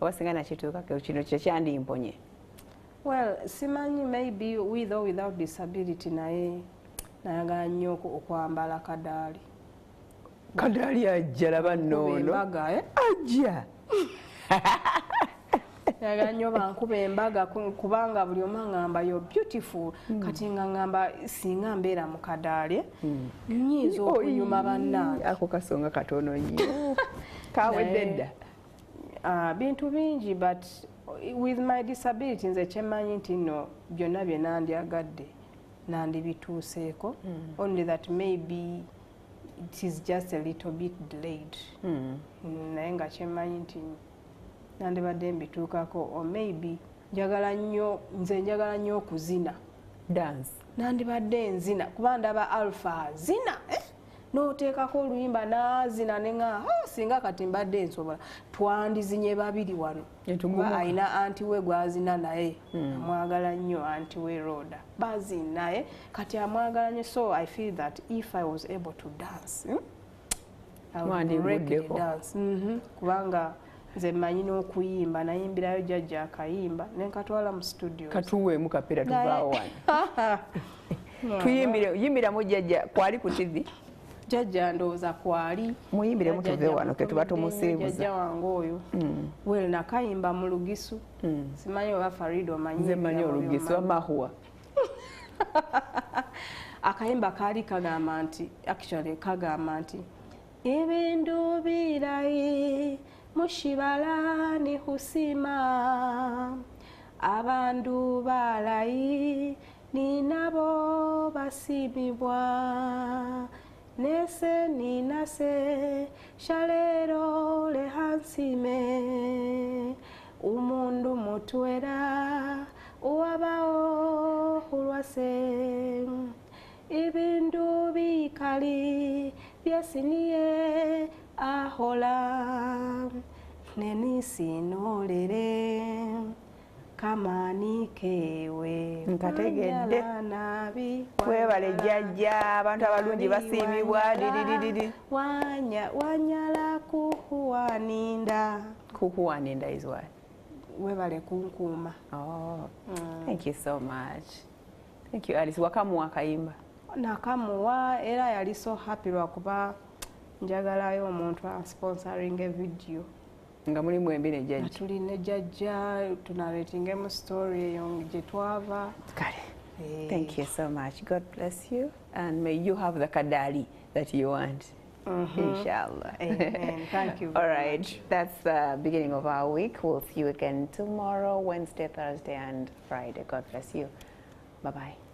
oba singa nakituukako kino kyo kyandimponye. Well simanyi maybe with or without disability naye nayagala nnyo okwambala kadaali. Kadaali ajja laba nnono ajja nayagala nnyo bankuba embaga kubanga buli omu aŋŋamba yo beautiful kati nga ŋŋamba singa mbeera mu kadaali nnyinza okunyuma bannange. Ako kasonga katono nnyo kawedde dda bintu bingi but with my disability nze kyemmanyi nti nno byonna bye nandyagadde nandibituuseeko only that maybe it is just a little bit delayed naye nga kyemmanyi nti nandibadde mbituukako or maybe nze njagala nnyo okuzina dance nandibadde nzina kuba ndaba alpha zina n'oteekako oluyimba n'azina ne nga singa kati mbadde nsobola twandizinye babiri wano kuba alina anti we gwazina naye amwagala nnyo anti we Roda bazina naye kati amwagala nnyo so I feel that if I was able to dance I would regularly dance kubanga nze mmanyi n'okuyimba nayimbirayo jjajja akayimba ne nkatwala mu studio katuweemu kapera tuvaawo wano tuyimbire yimbiramu jjajja kwali ku TV jjajja ndowooza kwali muyimbiremu tuve wano ke tuba tumusiibuza jjajja wange oyo wel nakayimba mu lugisu simanyi oba Farida omanyi nze mmanyi olugisu amahuwa akayimba kaali kagamba nti actually kagamba nti ebindu birayi mushibala ni husima abandu balayi ni nabo basimibwa nese ninase shalero lehansime umundu mutwera uwabao hulwase ibindu bikali byesiniye ahola nenisinolere kamani kewe nkategedde kwebale jjajja abantu abalungi basiimibwa didididi wanyala kuhuwaninda is what webale kunkuuma. Thank you so much. Thank you Alice. Wakamu akayimba nakamuwa era yali so happy lwakuba njagalayo omuntu ansponsoring a video nga mulimu embi ne jjajja tuli ne jjajja tunaletingemu story eyo gye twava kale. Thank you so much. God bless you and may you have the kadali that you want. Inshallah. Amen. Thank you. All right. That's the beginning of our week. We'll see you again tomorrow, Wednesday, Thursday, and Friday. God bless you. Bye-bye.